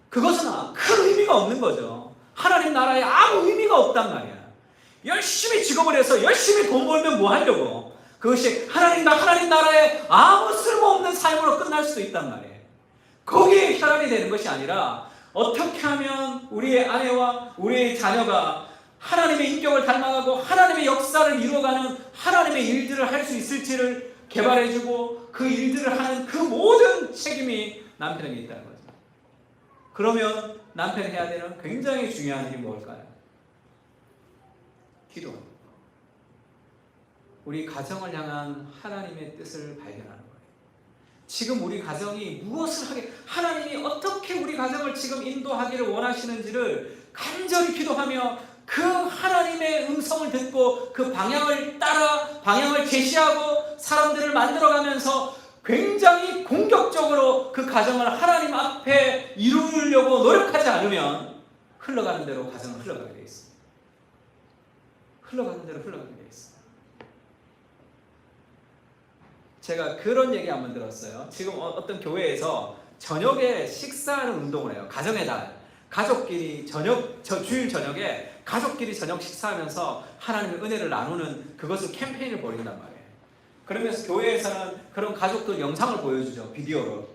그것은 큰 의미가 없는 거죠. 하나님 나라에 아무 의미가 없단 말이야. 열심히 직업을 해서 열심히 돈 벌면 뭐 하려고. 그것이 하나님 나라에 아무 쓸모없는 삶으로 끝날 수도 있단 말이에요. 거기에 혈안이 되는 것이 아니라 어떻게 하면 우리의 아내와 우리의 자녀가 하나님의 인격을 닮아가고 하나님의 역사를 이루어가는 하나님의 일들을 할 수 있을지를 개발해주고 그 일들을 하는 그 모든 책임이 남편에게 있다는 거죠. 그러면 남편이 해야 되는 굉장히 중요한 일이 뭘까요? 기도. 우리 가정을 향한 하나님의 뜻을 발견하는 거예요. 지금 우리 가정이 무엇을 하게, 하나님이 어떻게 우리 가정을 지금 인도하기를 원하시는지를 간절히 기도하며 그 하나님의 음성을 듣고 그 방향을 따라 방향을 제시하고 사람들을 만들어가면서 굉장히 공격적으로 그 가정을 하나님 앞에 이루려고 노력하지 않으면 흘러가는 대로 가정은 흘러가게 되어 있습니다. 흘러가는 대로 흘러가게 되어 있습니다. 제가 그런 얘기 한번 들었어요. 지금 어떤 교회에서 저녁에 식사하는 운동을 해요. 가정의 달. 가족끼리 주일 저녁에 가족끼리 저녁 식사하면서 하나님의 은혜를 나누는 그것을 캠페인을 벌인단 말이에요. 그러면서 교회에서는 그런 가족들 영상을 보여주죠. 비디오로.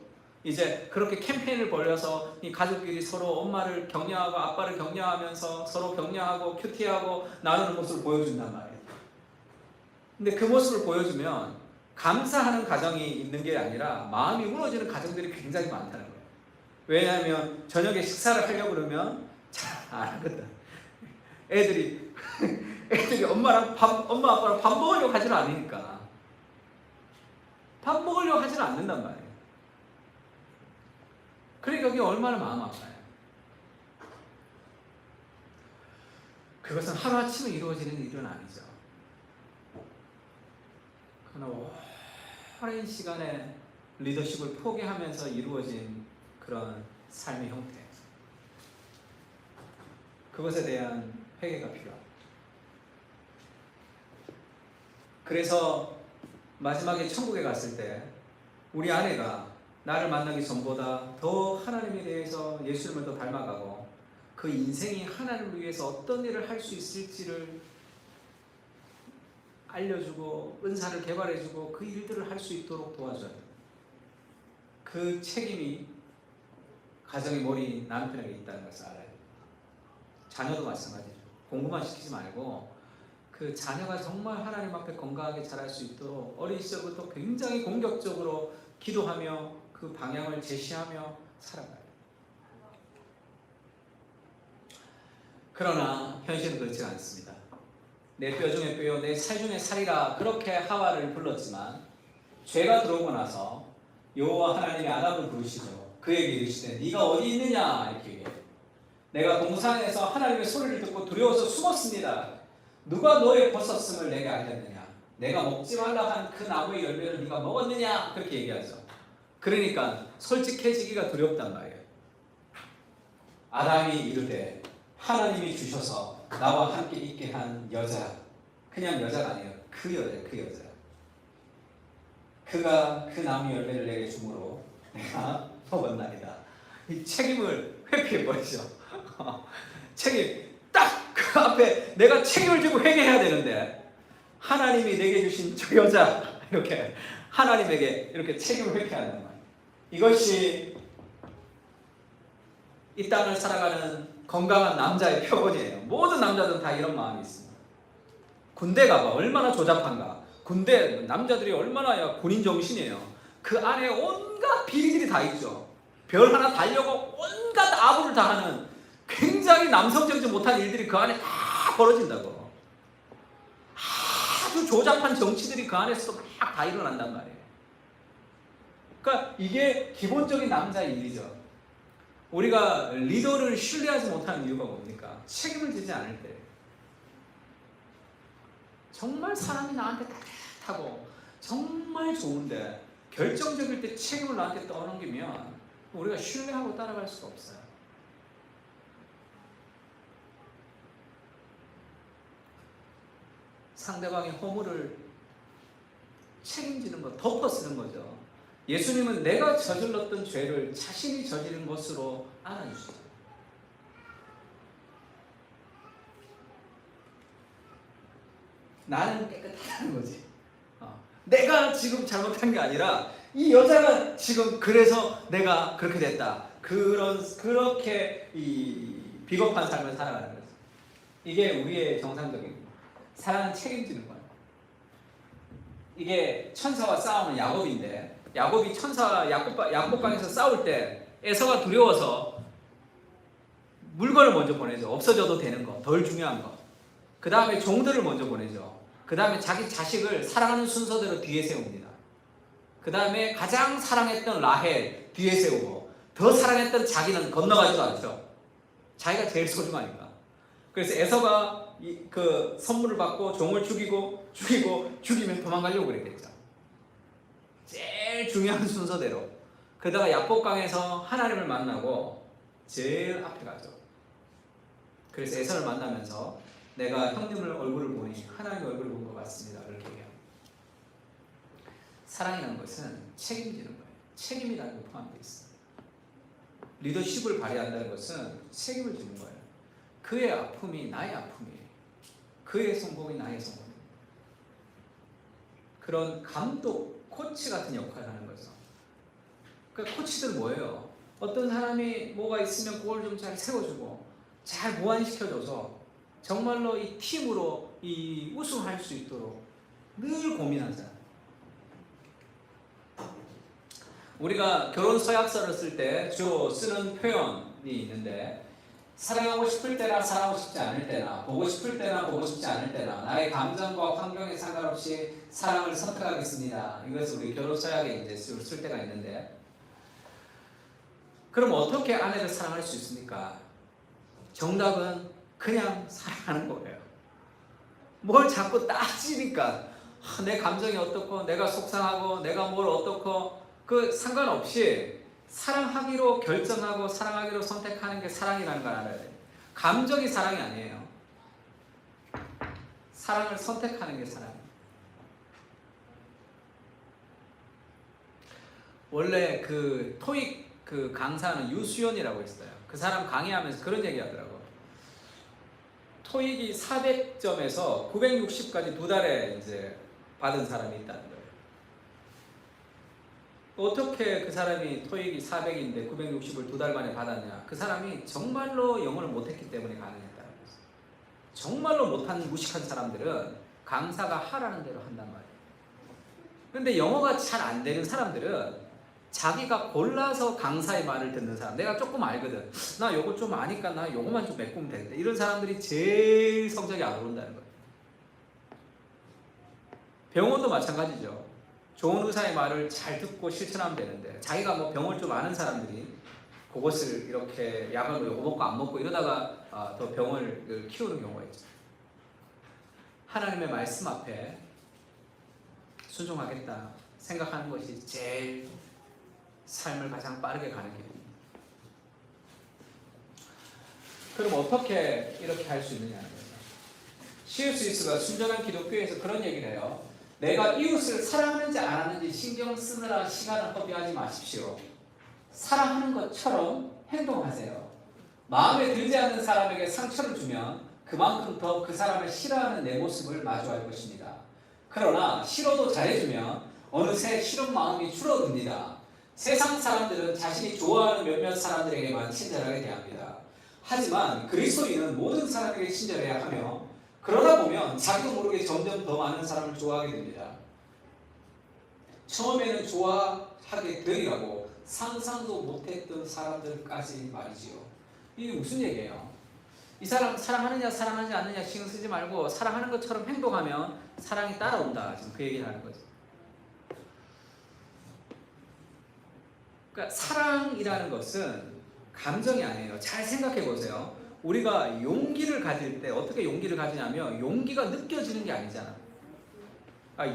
이제 그렇게 캠페인을 벌여서 이 가족끼리 서로 엄마를 격려하고 아빠를 격려하면서 서로 격려하고 큐티하고 나누는 모습을 보여준단 말이에요. 근데 그 모습을 보여주면 감사하는 가정이 있는 게 아니라 마음이 무너지는 가정들이 굉장히 많다는 거예요. 왜냐하면 저녁에 식사를 하려고 그러면 잘 안 하거든. 애들이 엄마 아빠랑 밥 먹으려고 하지는 않으니까 밥 먹으려고 하지는 않는단 말이에요. 그러니까 그게 얼마나 마음 아파요. 그것은 하루아침에 이루어지는 일은 아니죠. 그러나 오랜 시간의 리더십을 포기하면서 이루어진 그런 삶의 형태, 그것에 대한 회개가 필요합니다. 그래서 마지막에 천국에 갔을 때 우리 아내가 나를 만나기 전보다 더 하나님에 대해서 예수님을 더 닮아가고 그 인생이 하나님을 위해서 어떤 일을 할 수 있을지를 알려주고 은사를 개발해주고 그 일들을 할 수 있도록 도와줘야 돼요. 그 책임이 가정의 머리 남편에게 있다는 것을 알아야 돼요. 자녀도 마찬가지죠. 공부만 시키지 말고 그 자녀가 정말 하나님 앞에 건강하게 자랄 수 있도록 어린 시절부터 굉장히 공격적으로 기도하며 그 방향을 제시하며 살아가요. 그러나 현실은 그렇지 않습니다. 내 뼈 중에 뼈요 내 살 중에 살이라 그렇게 하와를 불렀지만 죄가 들어오고 나서 여호와 하나님이 아담을 부르시죠. 그에게 이르시되 네가 어디 있느냐 이렇게 얘기해요. 내가 동산에서 하나님의 소리를 듣고 두려워서 숨었습니다. 누가 너의 벗었음을 내게 알렸느냐? 내가 먹지 말라 한 그 나무의 열매를 네가 먹었느냐? 그렇게 얘기하죠. 그러니까 솔직해지기가 두렵단 말이에요. 아담이 이르되 하나님이 주셔서 나와 함께 있게 한 여자, 그냥 여자가 아니에요. 그 여자예요. 그 여자. 그가 그 나무 열매를 내게 주므로 내가 먹었나이다. 이 책임을 회피해버리죠. 책임 딱 그 앞에 내가 책임을 지고 회개해야 되는데 하나님이 내게 주신 저 여자 이렇게 하나님에게 이렇게 책임을 회피하는 거예요. 이것이 이 땅을 살아가는 건강한 남자의 표본이에요. 모든 남자들은 다 이런 마음이 있습니다. 군대 가봐 얼마나 조잡한가. 군대 남자들이 얼마나 군인 정신이에요. 그 안에 온갖 비리들이 다 있죠. 별 하나 달려고 온갖 아부를 당하는 굉장히 남성적이지 못한 일들이 그 안에 다 벌어진다고. 아주 조잡한 정치들이 그 안에서 막 다 일어난단 말이에요. 그러니까 이게 기본적인 남자의 일이죠. 우리가 리더를 신뢰하지 못하는 이유가 뭡니까? 책임을 지지 않을 때. 정말 사람이 나한테 따뜻하고 정말 좋은데 결정적일 때 책임을 나한테 떠넘기면 우리가 신뢰하고 따라갈 수가 없어요. 상대방의 허물을 책임지는 거, 덮어쓰는 거죠. 예수님은 내가 저질렀던 죄를 자신이 저지른 것으로 안아주시죠. 나는 깨끗하다는 거지. 내가 지금 잘못한 게 아니라 이 여자가 지금 그래서 내가 그렇게 됐다. 그렇게 이 비겁한 삶을 살아가는 거죠. 이게 우리의 정상적인 사랑은 책임지는 거예요. 이게 천사와 싸우는 야곱인데, 야곱이 천사 야곱강에서 싸울 때 에서가 두려워서 물건을 먼저 보내죠. 없어져도 되는 거, 덜 중요한 거. 그 다음에 종들을 먼저 보내죠. 그 다음에 자기 자식을 사랑하는 순서대로 뒤에 세웁니다. 그 다음에 가장 사랑했던 라헬 뒤에 세우고, 더 사랑했던 자기는 건너가지도 않죠. 자기가 제일 소중하니까. 그래서 에서가 그 선물을 받고 종을 죽이면 도망가려고 그랬겠죠. 제일 중요한 순서대로. 그러다가 야복강에서 하나님을 만나고 제일 앞에 가죠. 그래서 에서를 만나면서 내가 형님을 얼굴을 보니 하나님의 얼굴을 본 것 같습니다. 그렇게 얘기해요. 사랑이라는 것은 책임지는 거예요. 책임이라는 게 포함되어 있습니다. 리더십을 발휘한다는 것은 책임을 지는 거예요. 그의 아픔이 나의 아픔이에요. 그의 성공이 나의 성공이에요. 그런 감독, 코치 같은 역할을 하는 거죠. 그러니까 코치들은 뭐예요? 어떤 사람이 뭐가 있으면 그걸 좀 잘 세워주고 잘 보완시켜줘서 정말로 이 팀으로 이 우승할 수 있도록 늘 고민하잖아요. 우리가 결혼 서약서를 쓸 때 주로 쓰는 표현이 있는데, 사랑하고 싶을 때나 사랑하고 싶지 않을 때나, 보고 싶을 때나 보고 싶지 않을 때나, 나의 감정과 환경에 상관없이 사랑을 선택하겠습니다. 이것을 우리 결혼 서약에 이제 쓸 때가 있는데, 그럼 어떻게 아내를 사랑할 수 있습니까? 정답은 그냥 사랑하는 거예요. 뭘 자꾸 따지니까 내 감정이 어떻고 내가 속상하고 내가 뭘 어떻고 그 상관없이 사랑하기로 결정하고 사랑하기로 선택하는 게 사랑이라는 걸 알아야 돼요. 감정이 사랑이 아니에요. 사랑을 선택하는 게 사랑이에요. 원래 그 토익 그 강사는 유수연이라고 있어요. 그 사람 강의하면서 그런 얘기 하더라고. 토익이 400점에서 960까지 두 달에 이제 받은 사람이 있다는 거예요. 어떻게 그 사람이 토익이 400인데 960을 두 달 만에 받았냐? 그 사람이 정말로 영어를 못했기 때문에 가능했다는 거죠. 정말로 못한 무식한 사람들은 강사가 하라는 대로 한단 말이에요. 근데 영어가 잘 안 되는 사람들은 자기가 골라서 강사의 말을 듣는 사람, 내가 조금 알거든, 나 요거 좀 아니까 나 요거만 좀 메꾸면 되겠다, 이런 사람들이 제일 성적이 안 오른다는 거예요. 병원도 마찬가지죠. 좋은 의사의 말을 잘 듣고 실천하면 되는데, 자기가 뭐 병을 좀 아는 사람들이 그것을 이렇게 약을 요거 먹고 안 먹고 이러다가 더 병을 키우는 경우가 있죠. 하나님의 말씀 앞에 순종하겠다 생각하는 것이 제일 삶을 가장 빠르게 가는 길입니다. 그럼 어떻게 이렇게 할 수 있느냐는 거예요. C.S. 루이스가 순전한 기독교에서 그런 얘기를 해요. 내가 이웃을 사랑하는지 안 하는지 신경 쓰느라 시간을 허비하지 마십시오. 사랑하는 것처럼 행동하세요. 마음에 들지 않는 사람에게 상처를 주면 그만큼 더 그 사람을 싫어하는 내 모습을 마주할 것입니다. 그러나 싫어도 잘해주면 어느새 싫은 마음이 줄어듭니다. 세상 사람들은 자신이 좋아하는 몇몇 사람들에게만 친절하게 대합니다. 하지만 그리스도인은 모든 사람에게 친절해야 하며, 그러다 보면 자기도 모르게 점점 더 많은 사람을 좋아하게 됩니다. 처음에는 좋아하게 되리라고 상상도 못했던 사람들까지 말이지요. 이게 무슨 얘기예요? 이 사람 사랑하느냐 사랑하지 않느냐 신경 쓰지 말고 사랑하는 것처럼 행동하면 사랑이 따라온다. 지금 그 얘기를 하는 거죠. 그러니까 사랑이라는 것은 감정이 아니에요. 잘 생각해 보세요. 우리가 용기를 가질 때 어떻게 용기를 가지냐면, 용기가 느껴지는 게 아니잖아.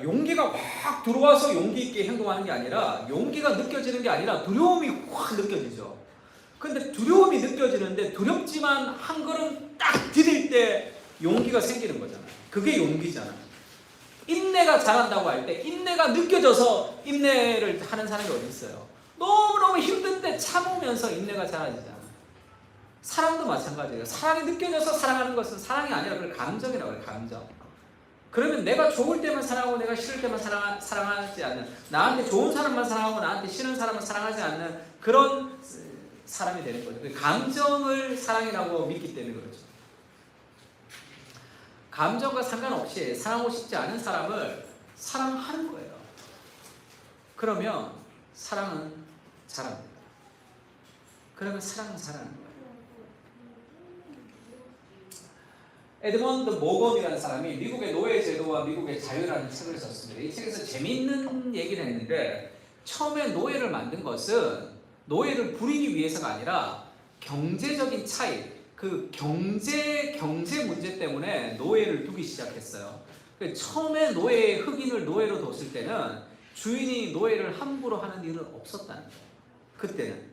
용기가 확 들어와서 용기 있게 행동하는 게 아니라, 용기가 느껴지는 게 아니라 두려움이 확 느껴지죠. 근데 두려움이 느껴지는데, 두렵지만 한 걸음 딱 디딜 때 용기가 생기는 거잖아. 그게 용기잖아. 인내가 자란다고 할 때 인내가 느껴져서 인내를 하는 사람이 어디 있어요? 너무너무 힘든데 참으면서 인내가 자라지잖아. 사랑도 마찬가지예요. 사랑이 느껴져서 사랑하는 것은 사랑이 아니라 그걸 감정이라고 해요. 감정. 그러면 내가 좋을 때만 사랑하고 내가 싫을 때만 사랑하지 않는, 나한테 좋은 사람만 사랑하고 나한테 싫은 사람만 사랑하지 않는 그런 사람이 되는 거죠. 그 감정을 사랑이라고 믿기 때문에 그렇죠. 감정과 상관없이 사랑하고 싶지 않은 사람을 사랑하는 거예요. 그러면 사랑은 자랍니다. 그러면 사랑은 자라는 거예요. 에드먼드 모건이라는 사람이 미국의 노예 제도와 미국의 자유라는 책을 썼습니다. 이 책에서 재미있는 얘기를 했는데, 처음에 노예를 만든 것은 노예를 부리기 위해서가 아니라 경제적인 차이, 그 경제 문제 때문에 노예를 두기 시작했어요. 처음에 흑인을 노예로 뒀을 때는 주인이 노예를 함부로 하는 일은 없었다는 거예요.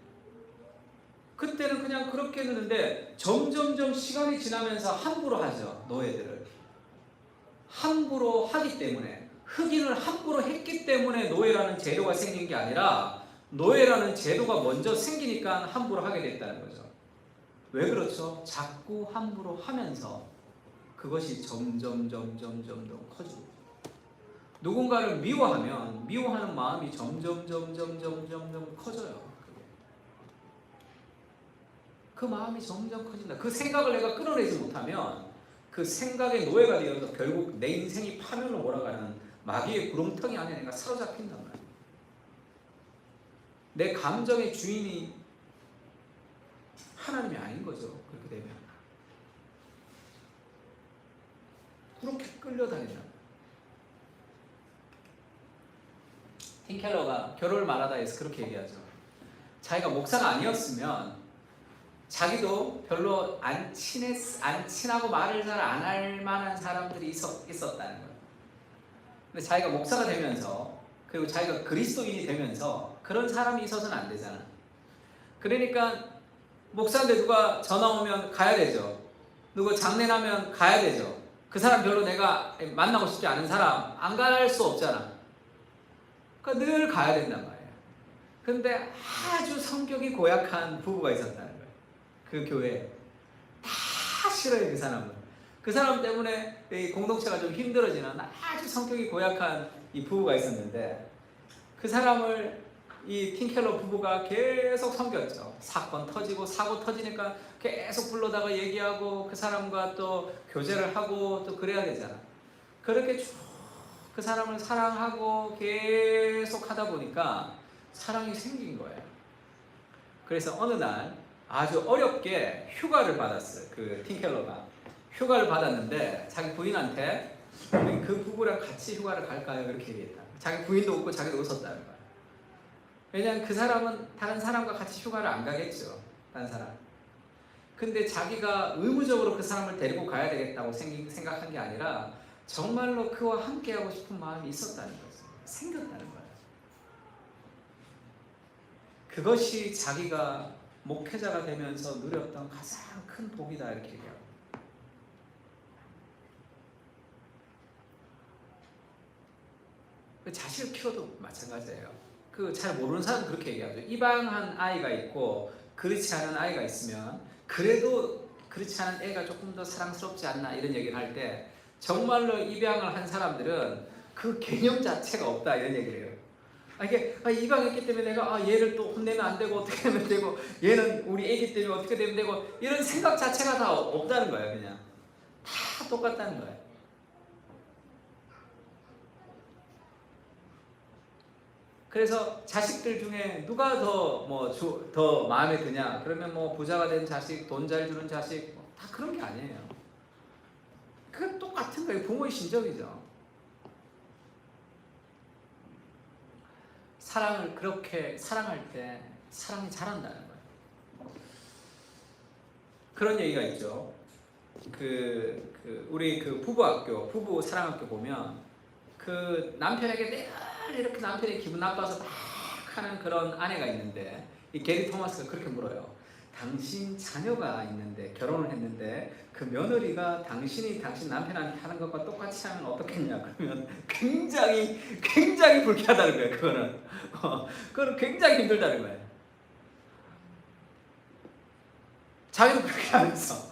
그때는 그냥 그렇게 했는데 점점점 시간이 지나면서 함부로 하죠. 노예들을 함부로 하기 때문에, 흑인을 함부로 했기 때문에 노예라는 제도가 생긴 게 아니라 노예라는 제도가 먼저 생기니까 함부로 하게 됐다는 거죠. 왜 그렇죠? 자꾸 함부로 하면서 그것이 점점 커지고, 누군가를 미워하면 미워하는 마음이 점점 커져요. 그 마음이 점점 커진다. 그 생각을 내가 끊어내지 못하면 그 생각의 노예가 되어서 결국 내 인생이 파멸로 몰아가는 마귀의 구렁텅이 안에 내가 사로잡힌단 말이야. 내 감정의 주인이 하나님이 아닌 거죠. 그렇게 되면 그렇게 끌려다닌다. 팀 켈러가 결혼을 말하다 해서 그렇게 얘기하죠. 자기가 목사가 아니었으면 자기도 별로 안 친하고 말을 잘 안 할 만한 사람들이 있었다는 거예요. 근데 자기가 목사가 되면서, 그리고 자기가 그리스도인이 되면서 그런 사람이 있어서는 안 되잖아. 그러니까 목사인데 누가 전화 오면 가야 되죠. 누구 장례나면 가야 되죠. 그 사람 별로 내가 만나고 싶지 않은 사람 안 갈 수 없잖아. 그러니까 늘 가야 된단 말이에요. 근데 아주 성격이 고약한 부부가 있었다는 거예요. 그 교회에 다 싫어요. 그 사람은. 그 사람 때문에 이 공동체가 좀 힘들어지는 아주 성격이 고약한 이 부부가 있었는데, 그 사람을 이 팀켈러 부부가 계속 섬겼죠. 사건 터지고 사고 터지니까 계속 불러다가 얘기하고 그 사람과 또 교제를 하고 또 그래야 되잖아. 그렇게 쭉 그 사람을 사랑하고 계속 하다 보니까 사랑이 생긴 거예요. 그래서 어느 날 아주 어렵게 휴가를 받았어요. 그 팀켈러가 휴가를 받았는데 자기 부인한테 그 부부랑 같이 휴가를 갈까요? 이렇게 얘기했다. 자기 부인도 웃고 자기도 웃었다는 거야. 왜냐하면 그 사람은 다른 사람과 같이 휴가를 안 가겠죠. 다른 사람. 근데 자기가 의무적으로 그 사람을 데리고 가야 되겠다고 생각한 게 아니라 정말로 그와 함께하고 싶은 마음이 있었다는 거죠. 생겼다는 거야. 그것이 자기가 목회자가 되면서 누렸던 가장 큰 복이다, 이렇게 얘기하고. 자식을 키워도 마찬가지예요. 그 잘 모르는 사람은 그렇게 얘기하죠. 입양한 아이가 있고 그렇지 않은 아이가 있으면 그래도 그렇지 않은 애가 조금 더 사랑스럽지 않나, 이런 얘기를 할 때 정말로 입양을 한 사람들은 그 개념 자체가 없다, 이런 얘기를 해요. 이게 입양했기 때문에 내가 얘를 또 혼내면 안 되고 어떻게 하면 되고, 얘는 우리 애기 때문에 어떻게 되면 되고, 이런 생각 자체가 다 없다는 거예요. 그냥 다 똑같다는 거예요. 그래서 자식들 중에 누가 더 마음에 드냐? 그러면 부자가 된 자식, 돈 잘 주는 자식, 다 그런 게 아니에요. 그건 똑같은 거예요. 부모의 심정이죠. 사랑을 그렇게 사랑할 때 사랑이 자란다는 거예요. 그런 얘기가 있죠. 우리 부부 사랑학교 보면 그 남편에게 늘 이렇게 남편이 기분 나빠서 막 하는 그런 아내가 있는데, 이 게리 토마스가 그렇게 물어요. 당신 자녀가 있는데 결혼을 했는데 그 며느리가 당신이 당신 남편한테 하는 것과 똑같이 하면 어떻겠냐 그러면 굉장히 불쾌하다는 거예요. 그거는 굉장히 힘들다는 거예요. 자기도 그렇게 하면서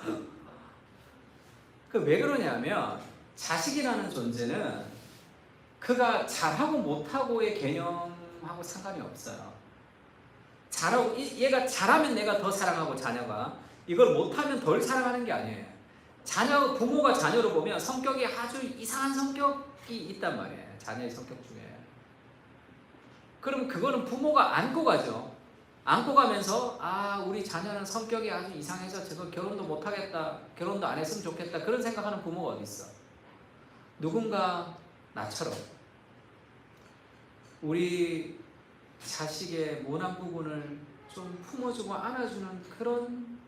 그 왜 그러냐면 자식이라는 존재는 그가 잘하고 못하고의 개념하고 상관이 없어요. 잘하고 얘가 잘하면 내가 더 사랑하고 자녀가 이걸 못하면 덜 사랑하는 게 아니에요. 부모가 자녀를 보면 성격이 아주 이상한 성격이 있단 말이에요. 자녀의 성격 중에. 그럼 그거는 부모가 안고 가죠. 안고 가면서 우리 자녀는 성격이 아주 이상해서 저거 결혼도 못하겠다, 결혼도 안 했으면 좋겠다 그런 생각하는 부모가 어디 있어. 누군가 나처럼 우리 자식의 모난 부분을 좀 품어주고 안아주는 그런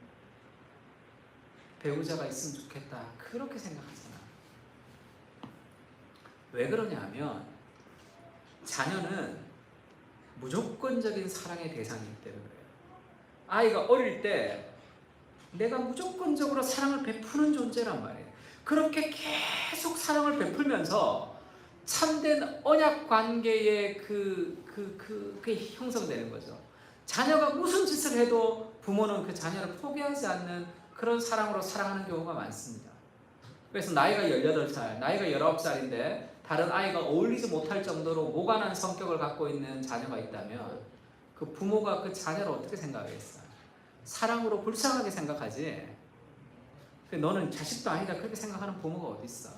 배우자가 있으면 좋겠다 그렇게 생각하잖아. 왜 그러냐면 자녀는 무조건적인 사랑의 대상이기 때문에 그래요. 아이가 어릴 때 내가 무조건적으로 사랑을 베푸는 존재란 말이에요. 그렇게 계속 사랑을 베풀면서 참된 언약 관계의 그게 형성되는 거죠. 자녀가 무슨 짓을 해도 부모는 그 자녀를 포기하지 않는 그런 사랑으로 사랑하는 경우가 많습니다. 그래서 나이가 18살, 나이가 19살인데 다른 아이가 어울리지 못할 정도로 모관한 성격을 갖고 있는 자녀가 있다면 그 부모가 그 자녀를 어떻게 생각하겠어요? 사랑으로 불쌍하게 생각하지. 너는 자식도 아니다 그렇게 생각하는 부모가 어디 있어?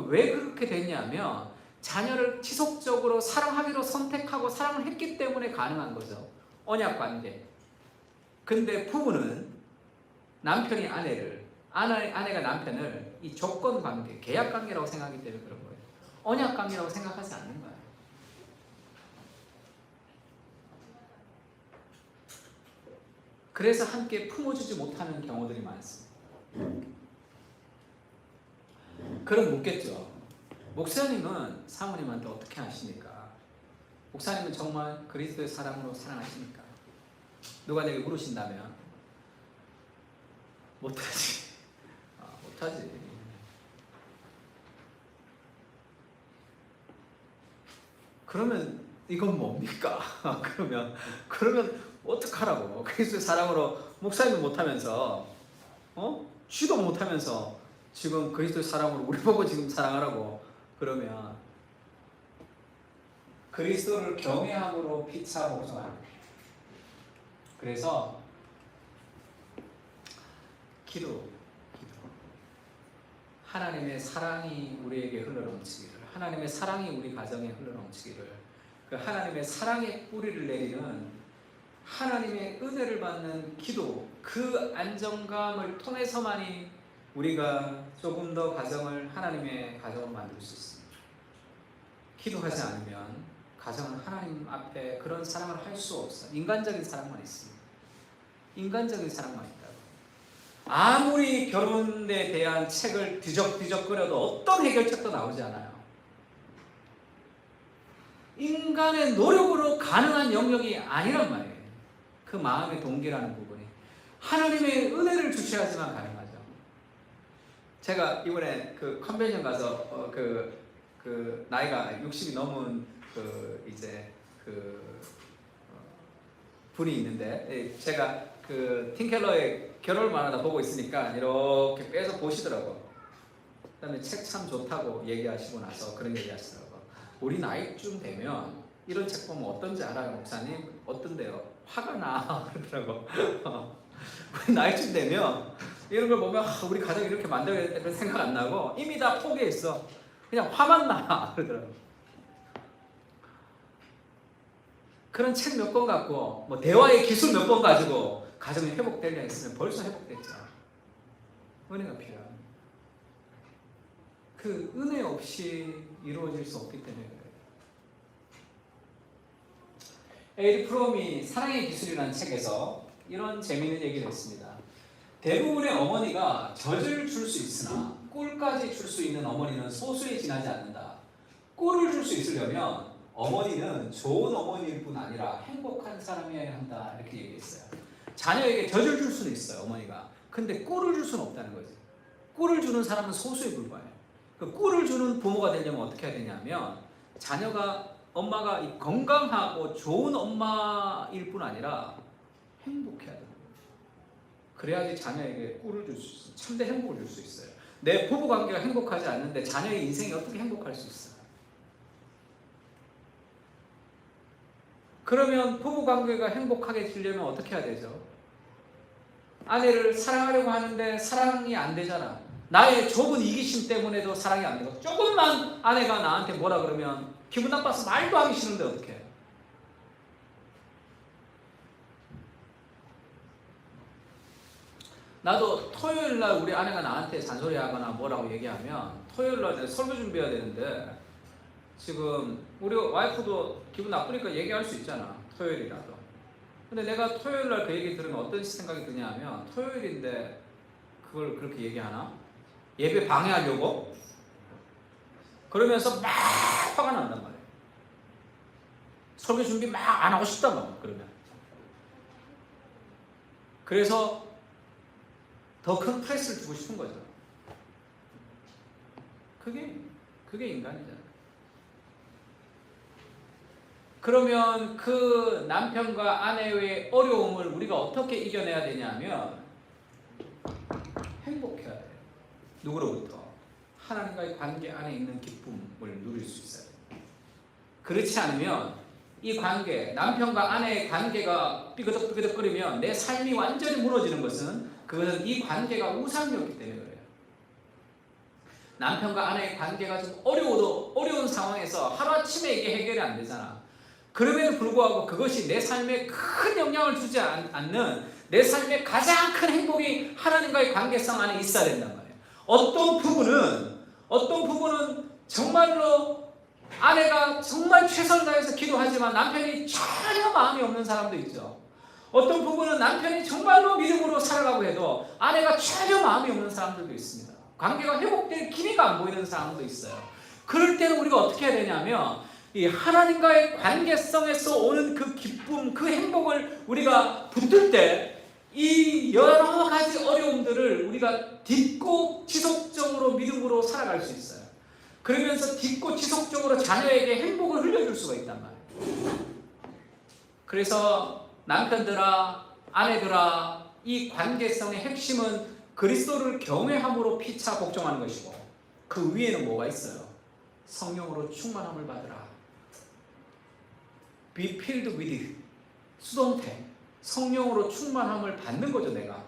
왜 그렇게 됐냐면 자녀를 지속적으로 사랑하기로 선택하고 사랑을 했기 때문에 가능한 거죠. 언약 관계. 근데 부부는 남편이 아내가 남편을 이 조건 관계, 계약 관계라고 생각하기 때문에 그런 거예요. 언약 관계라고 생각하지 않는 거예요. 그래서 함께 품어주지 못하는 경우들이 많습니다. 그럼 묻겠죠. 목사님은 사모님한테 어떻게 하십니까? 목사님은 정말 그리스도의 사랑으로 사랑하십니까? 누가 내게 물으신다면 못하지. 못하지. 그러면 이건 뭡니까? 그러면 어떡하라고? 그리스도의 사랑으로 목사님은 못하면서 쥐도 못하면서 지금 그리스도의 사랑으로 우리 보고 지금 사랑하라고 그러면 그리스도를 경외함으로 피차 복종합니다. 그래서 기도 하나님의 사랑이 우리에게 흘러넘치기를, 하나님의 사랑이 우리 가정에 흘러넘치기를, 그 하나님의 사랑의 뿌리를 내리는 하나님의 은혜를 받는 기도, 그 안정감을 통해서만이 우리가 조금 더 하나님의 가정을 만들 수 있습니다. 기도하지 않으면 가정은 하나님 앞에 그런 사랑을 할 수 없어요. 인간적인 사랑만 있습니다. 인간적인 사랑만 있다고. 아무리 결혼에 대한 책을 뒤적뒤적거려도 어떤 해결책도 나오지 않아요. 인간의 노력으로 가능한 영역이 아니란 말이에요. 그 마음의 동기라는 부분이 하나님의 은혜를 주셔야지만 가능하죠. 제가 이번에 그 컨벤션 가서 나이가 60이 넘은 분이 있는데, 제가 팀켈러의 결혼을 말하다 보고 있으니까 이렇게 빼서 보시더라고. 그다음에 책 참 좋다고 얘기하시고 나서 그런 얘기 하시더라고. 우리 나이쯤 되면 이런 책 보면 어떤지 알아요, 목사님? 어떤데요? 화가 나 그러더라고. 우리 나이쯤 되면 이런 걸 보면 우리 가정 이렇게 만들어야겠다 그런 생각 안 나고 이미 다 포기했어. 그냥 화만 나 그러더라고. 그런 책 몇 권 갖고 대화의 기술 몇 번 가지고 가정이 회복되려 했으면 벌써 회복됐죠. 은혜가 필요합니다. 그 은혜 없이 이루어질 수 없기 때문에 그래요. 에리 프롬이 사랑의 기술이라는 책에서 이런 재미있는 얘기를 했습니다. 대부분의 어머니가 젖을 줄 수 있으나 꿀까지 줄 수 있는 어머니는 소수에 지나지 않는다. 꿀을 줄 수 있으려면 어머니는 좋은 어머니일 뿐 아니라 행복한 사람이어야 한다. 이렇게 얘기했어요. 자녀에게 젖을 줄 수는 있어요, 어머니가. 근데 꿀을 줄 수는 없다는 거지. 꿀을 주는 사람은 소수에 불과해요. 그 꿀을 주는 부모가 되려면 어떻게 해야 되냐면 엄마가 이 건강하고 좋은 엄마일 뿐 아니라 행복해야 돼요. 그래야지 자녀에게 꿀을 줄 수 있어요. 참된 행복을 줄 수 있어요. 내 부부 관계가 행복하지 않는데 자녀의 인생이 어떻게 행복할 수 있어요? 그러면 부부 관계가 행복하게 지려면 어떻게 해야 되죠? 아내를 사랑하려고 하는데 사랑이 안 되잖아. 나의 좁은 이기심 때문에도 사랑이 안 되고, 조금만 아내가 나한테 뭐라 그러면 기분 나빠서 말도 하기 싫은데 어떻게 해요? 나도 토요일날 우리 아내가 나한테 잔소리하거나 뭐라고 얘기하면 토요일날 설교 준비해야 되는데, 지금 우리 와이프도 기분 나쁘니까 얘기할 수 있잖아, 토요일이라도. 근데 내가 토요일날 그 얘기 들으면 어떤 생각이 드냐 하면, 토요일인데 그걸 그렇게 얘기하나? 예배 방해하려고? 그러면서 막 화가 난단 말이에요. 설교 준비 막 안 하고 싶단 말이에요. 그러면 그래서 더 큰 프레스를 주고 싶은 거죠. 그게 인간이잖아요. 그러면 그 남편과 아내의 어려움을 우리가 어떻게 이겨내야 되냐면, 행복해야 돼요. 누구로부터? 하나님과의 관계 안에 있는 기쁨을 누릴 수 있어요. 그렇지 않으면 이 관계, 남편과 아내의 관계가 삐그덕삐그덕거리면 내 삶이 완전히 무너지는 것은, 그것은 이 관계가 우상이었기 때문에 그래요. 남편과 아내의 관계가 좀 어려운 상황에서 하루아침에 이게 해결이 안 되잖아. 그럼에도 불구하고 그것이 내 삶에 큰 영향을 주지 않는, 내 삶의 가장 큰 행복이 하나님과의 관계성 안에 있어야 된단 말이에요. 어떤 부부는 정말로 아내가 정말 최선을 다해서 기도하지만 남편이 전혀 마음이 없는 사람도 있죠. 어떤 부부는 남편이 정말로 믿음으로 살아가고 해도 아내가 전혀 마음이 없는 사람들도 있습니다. 관계가 회복될 기미가 안 보이는 사람도 있어요. 그럴 때는 우리가 어떻게 해야 되냐면, 이 하나님과의 관계성에서 오는 그 기쁨, 그 행복을 우리가 붙들 때 이 여러 가지 어려움들을 우리가 딛고 지속적으로 믿음으로 살아갈 수 있어요. 그러면서 딛고 지속적으로 자녀에게 행복을 흘려줄 수가 있단 말이에요. 그래서 남편들아, 아내들아, 이 관계성의 핵심은 그리스도를 경외함으로 피차 복종하는 것이고, 그 위에는 뭐가 있어요? 성령으로 충만함을 받으라. Be filled with 수동태, 성령으로 충만함을 받는 거죠. 내가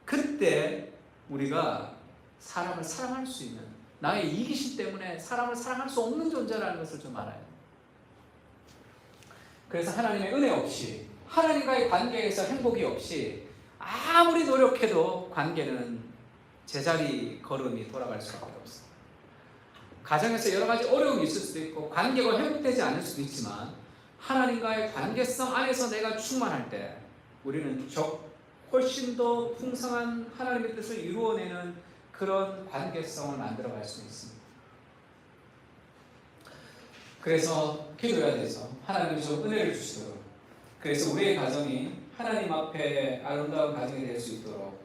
그때 우리가 사람을 사랑할 수 있는, 나의 이기심 때문에 사람을 사랑할 수 없는 존재라는 것을 좀 알아요. 그래서 하나님의 은혜 없이, 하나님과의 관계에서 행복이 없이 아무리 노력해도 관계는 제자리 걸음이 돌아갈 수밖에 없어요. 가정에서 여러 가지 어려움이 있을 수도 있고 관계가 회복되지 않을 수도 있지만, 하나님과의 관계성 안에서 내가 충만할 때 우리는 훨씬 더 풍성한 하나님의 뜻을 이루어내는 그런 관계성을 만들어갈 수 있습니다. 그래서 기도해야 되죠. 하나님이 좀 은혜를 주시도록. 그래서 우리의 가정이 하나님 앞에 아름다운 가정이 될 수 있도록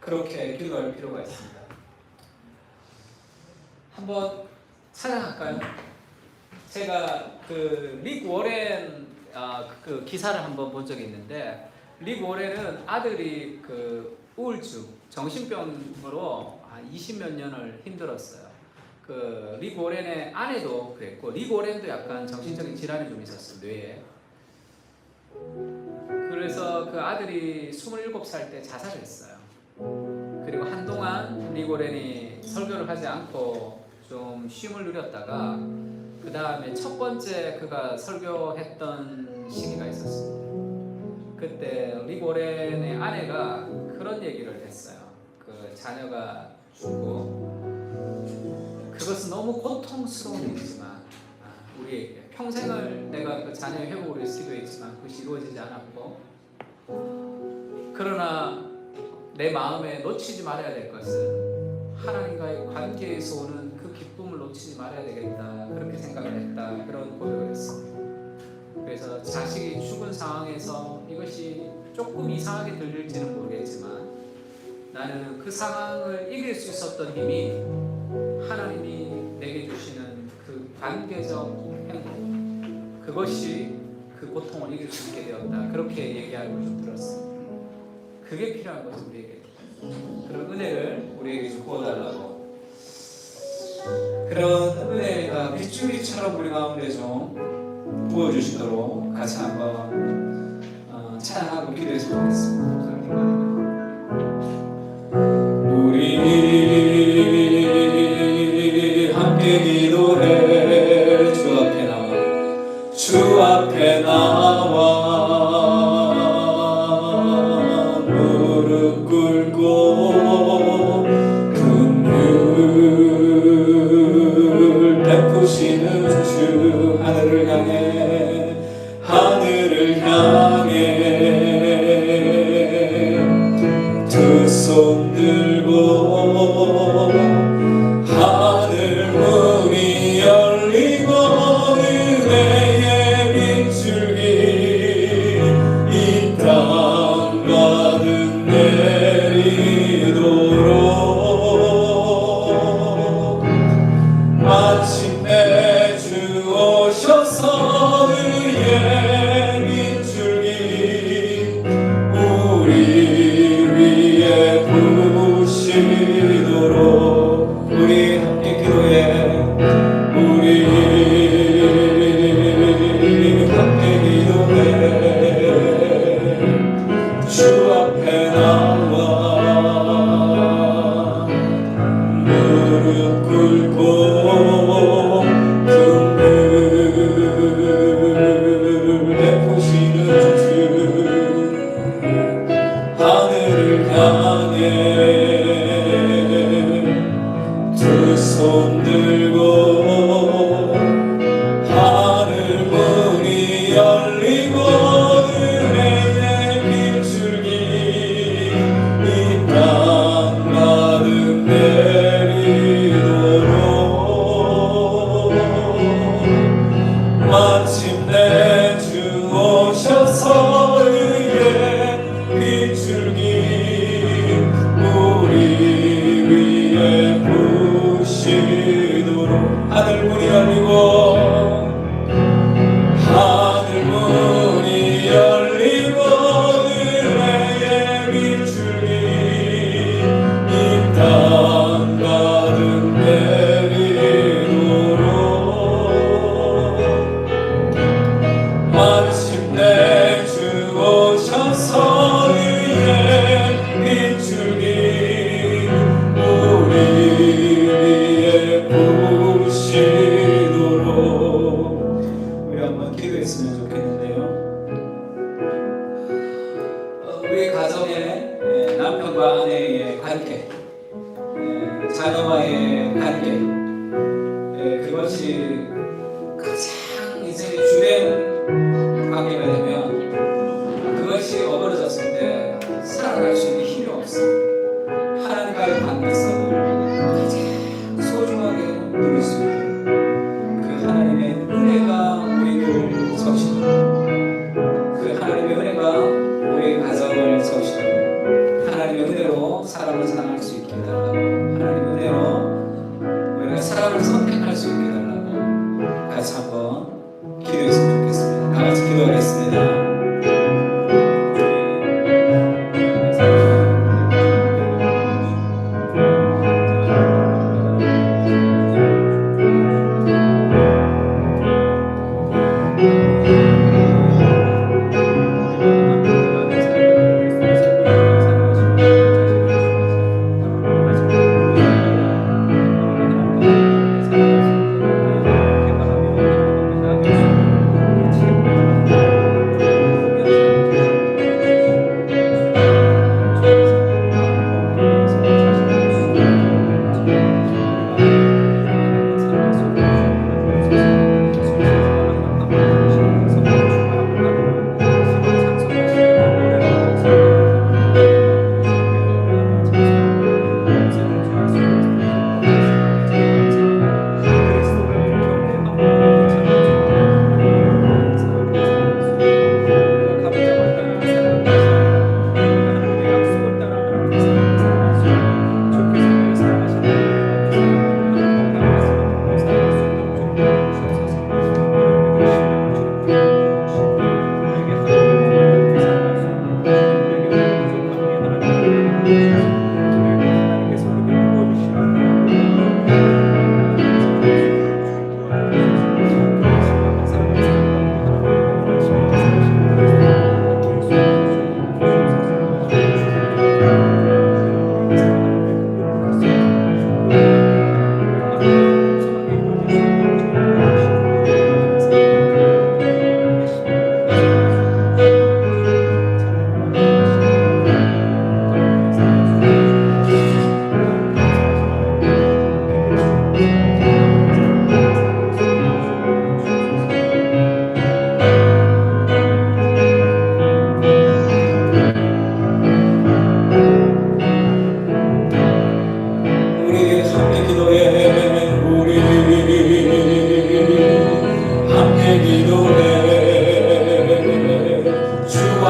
그렇게 기도할 필요가 있습니다. 한번 찬양할까요? 제가 그 릭 워렌 그 기사를 한번 본 적이 있는데, 릭 워렌은 아들이 그 우울증, 정신병으로 한 20몇 년을 힘들었어요. 그 릭 워렌의 아내도 그랬고, 릭 워렌도 약간 정신적인 질환이 좀 있었어요, 뇌에. 그래서 그 아들이 27살 때 자살을 했어요. 그리고 한동안 릭 워렌이 설교를 하지 않고 좀 쉼을 누렸다가 그 다음에 첫 번째 그가 설교했던 시기가 있었습니다. 그때 릭 워렌의 아내가 그런 얘기를 했어요. 그 자녀가 죽고, 그것은 너무 고통스러운 일이지만 우리에게 평생을 내가 그 자녀의 회복을 위해서 기도했지만 그것이 이루어지지 않았고, 그러나 내 마음에 놓치지 말아야 될 것은 하나님과의 관계에서 오는 그 기쁨을 놓치지 말아야 되겠다, 그렇게 생각을 했다, 그런 고백을 했습니다. 그래서 자식이 죽은 상황에서 이것이 조금 이상하게 들릴지는 모르겠지만 나는 그 상황을 이길 수 있었던 힘이 하나님이 내게 주시는 그 관계적 행복, 그것이 그 고통을 이길 수 있게 되었다. 그렇게 얘기하고 좀 들었습니다. 그게 필요한 거죠, 우리에게. 그런 은혜를 우리에게 좀 부어달라고. 그런 은혜가 빗줄기처럼 우리 가운데 좀 부어주시도록 같이 한번 찬양하고 기도했으면 좋겠습니다. 우리 함께 기도해. 주 앞에 나와 무릎 꿇고 금률 베푸시는 주. 하늘을 향해 두 손 들고 하늘 문이 열리고 은혜의 빗줄기 이 땅 가득 내리도록 마침내 주 오셔서 의의 빗줄기 우리 위에 부으시도록. 우리 함께 기도해. 우리 함께 기도해. 주 앞에 나와 무릎 꿇고 금을 베푸시는 주. 하늘을 향해 두 손 들고 하늘 문이 열리고 은혜의 빗줄기 이 땅 가득 내리도록 마침내 주 오셔서 의의 빗줄기 우리 위에 부으시도록. 하늘 문이 열리고 하늘 문이 열리고 은혜의 빗줄기 이 땅 가득 내리도록 마침내 주 오셔서 의의 빗줄기 우리 위에 부으시도록. 우리 한번 기도했으면 좋겠는데요. 우리 가정의 남편과 아내의 관계, 자녀와의 관계, 그것이 가장 인생의 주된 관계가 되면 그것이 어그러졌을 때 살아갈 수 있는 힘이 없어. 하나님과의 관계성을 가장 소중하게 누릴 수 있는 그 하나님의 은혜가 우리를 서시도록, 그 하나님의 은혜가 우리 가정을 서시도록, 하나님의 은혜로 사람을 사랑할 수 있게 해달라고, 하나님의 은혜로 우리가 사람을 선택할 수 있게 해달라고 같이 한번 기도했으면 좋겠습니다. 다 같이 기도하겠습니다.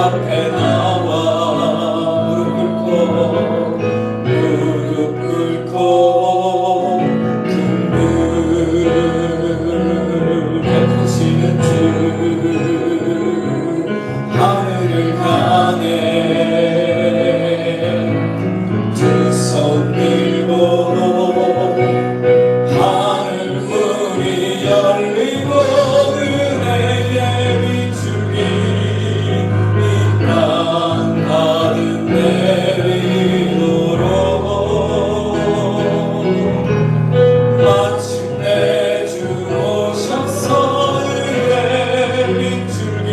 앞에 나와 무릎 꿇고 긍휼 베푸시는 주 하늘을 향해 두 손 들고 하늘 문이 열리고 은혜의 비추기 이 땅 가득 내리도록 마침내 주 오셔서 은혜 비추기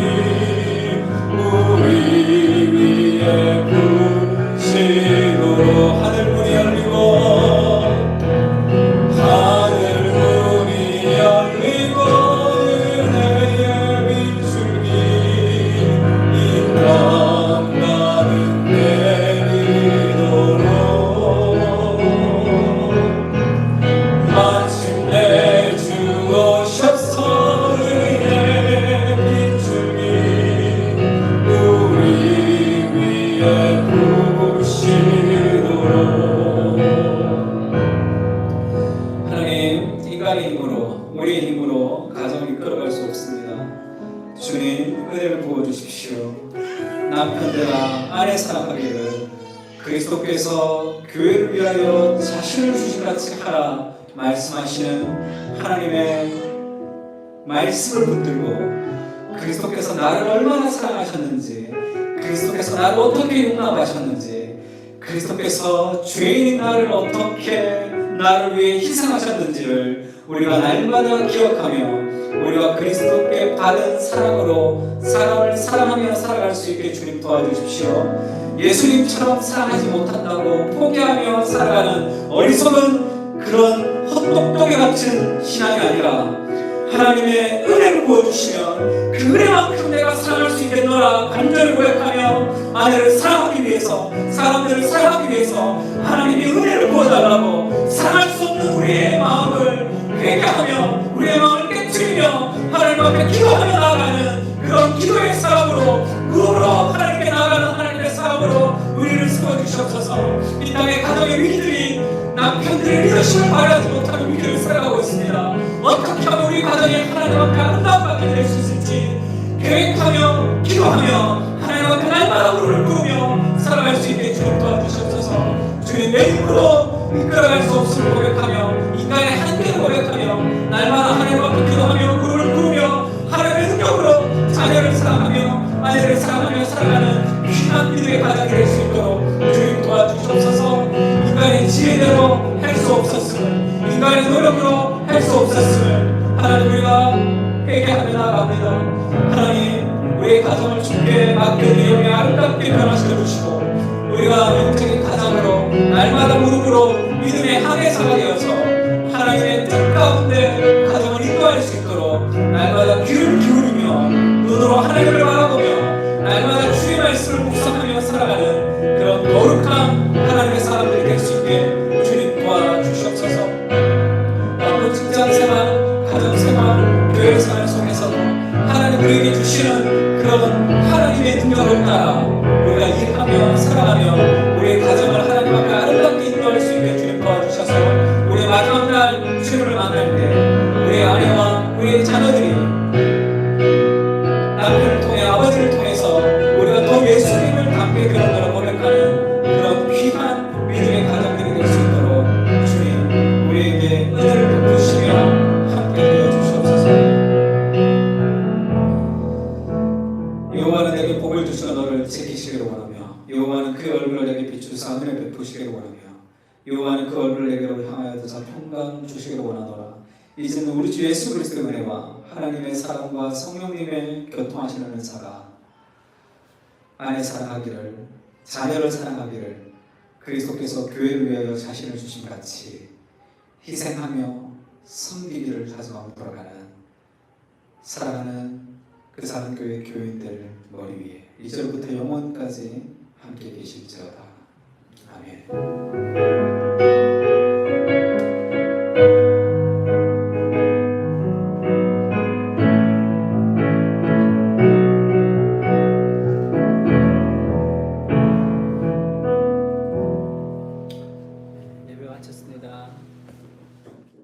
우리 위에 부시도록 하늘 문이 열리고 하늘 문이 열리고 은혜의 비추기 이 땅 가득 내리도록 마침내 주 오셔서 은혜 비추기 우리 위에 부으시도록. 하나님, 인간의 힘으로 우리의 힘으로 가정을 이끌어갈 수 없습니다. 주님, 은혜를 부어주십시오. 남편들아 아내 사랑하기를 그리스도께서 교회를 위하여 자신을 주신같이 하라 말씀하시는 하나님의 말씀을 붙들고 그리스도께서 나를 얼마나 사랑하셨는지, 그리스도께서 나를 어떻게 용납하셨는지, 그리스도께서 죄인인 나를 어떻게 나를 위해 희생하셨는지를 우리가 날마다 기억하며 우리가 그리스도께 받은 사랑으로 사람을 사랑하며 살아갈 수 있게 주님 도와주십시오. 예수님처럼 사랑하지 못한다고 포기하며 살아가는 어리석은 그런 헛똑똑이 같은 신앙이 아니라 하나님의 은혜를 부어주시면 그 은혜만큼 내가 사랑할 수 있겠노라 간절히 고백하며 아내를 사랑하기 위해서, 사람들을 사랑하기 위해서 하나님의 은혜를 부어달라고 사랑할 수 없는 우리의 마음을 회개하며 우리의 마음을 깨트리며 하나님 앞에 기도하며 나아가는 그런 기도의 사람으로, 무릎으로 하나님께 나아가는 하나님의 사람으로 우리를 세워주시옵소서. 이 땅의 가정의 위기들이 남편들의 리더십을 발휘하지 못하는 위기를 살아가고 있습니다. 어떻게 하면 우리 가정이 하나님 앞에 아름다운 가정이 될 수 있을지 계획하며 기도하며 하나님 앞에 날마다 무릎을 꿇으며 살아갈 수 있게 주님 도와주시옵소서. 주님 내 힘으로 이끌어갈 수 없음을 고백하며 인간의 한계를 고백하며 날마다 하나님 앞에 기도하며 무릎을 꿇으며 하나님의 능력으로 자녀를 사랑하며 아내를 사랑하며 살아가는 귀한 믿음의 가정이 될 수 있도록 주님 도와주시옵소서. 인간의 지혜대로 할 수 없었음을, 인간의 노력으로 할 수 없었음을 하나님 우리가 회개하며 나아갑니다. 하나님 우리의 가정을 주께 맡겨드리며 아름답게 변화시켜 주시고 우리가 영적인 가정으로 날마다 무릎으로 믿음의 항해사가 되어서 하나님의 뜻 가운데 가정을 인도할 수 있도록 날마다 귀를 기울이며 눈으로 하나님을 바라보며 날마다 주의 말씀을 묵상하며 살아가는 그런 거룩한 하나님의 사람들이 될 수 있게 주님 도와주시옵소서. 바로 직장생활, 가정생활, 교회생활 속에서도 하나님 우리에게 주시는 그런 하나님의 능력을 따라 우리가 일하며 살아가며 우리의 가정을 하나님 앞에 아름답게 인도할 수 있게 주님 도와주셔서 우리의 마지막 날 주님을 만날 때 우리의 아내와 우리의 자녀들이 남편을 통해 아버지를 통해서 우리가 더 예수님을 닮게 되었다고 고백하는 그런 귀한 믿음의 가정들이 될 수 있도록 주님 우리에게 은혜를 베푸시며 함께 되어 주시옵소서. 여호와는 내게 복을 주시어 너를 지키시기를 원하며 여호와는 그의 얼굴을 내게 비추사 은혜 베푸시기를 원하며 여호와는 그 얼굴을 내게로 향하여 드사 평강 주시기를 원하노라. 이제는 우리 주 예수 그리스도의 은혜와 하나님의 사랑과 성령님의 교통하시는 은사가 아내 사랑하기를, 자녀를 사랑하기를, 그리스도께서 교회를 위하여 자신을 주신 같이 희생하며 섬기기를 다짐하며 돌아가는 사랑하는 그 사랑교회 교인들 머리 위에 이제부터 영원까지 함께 계실지어다. 아멘.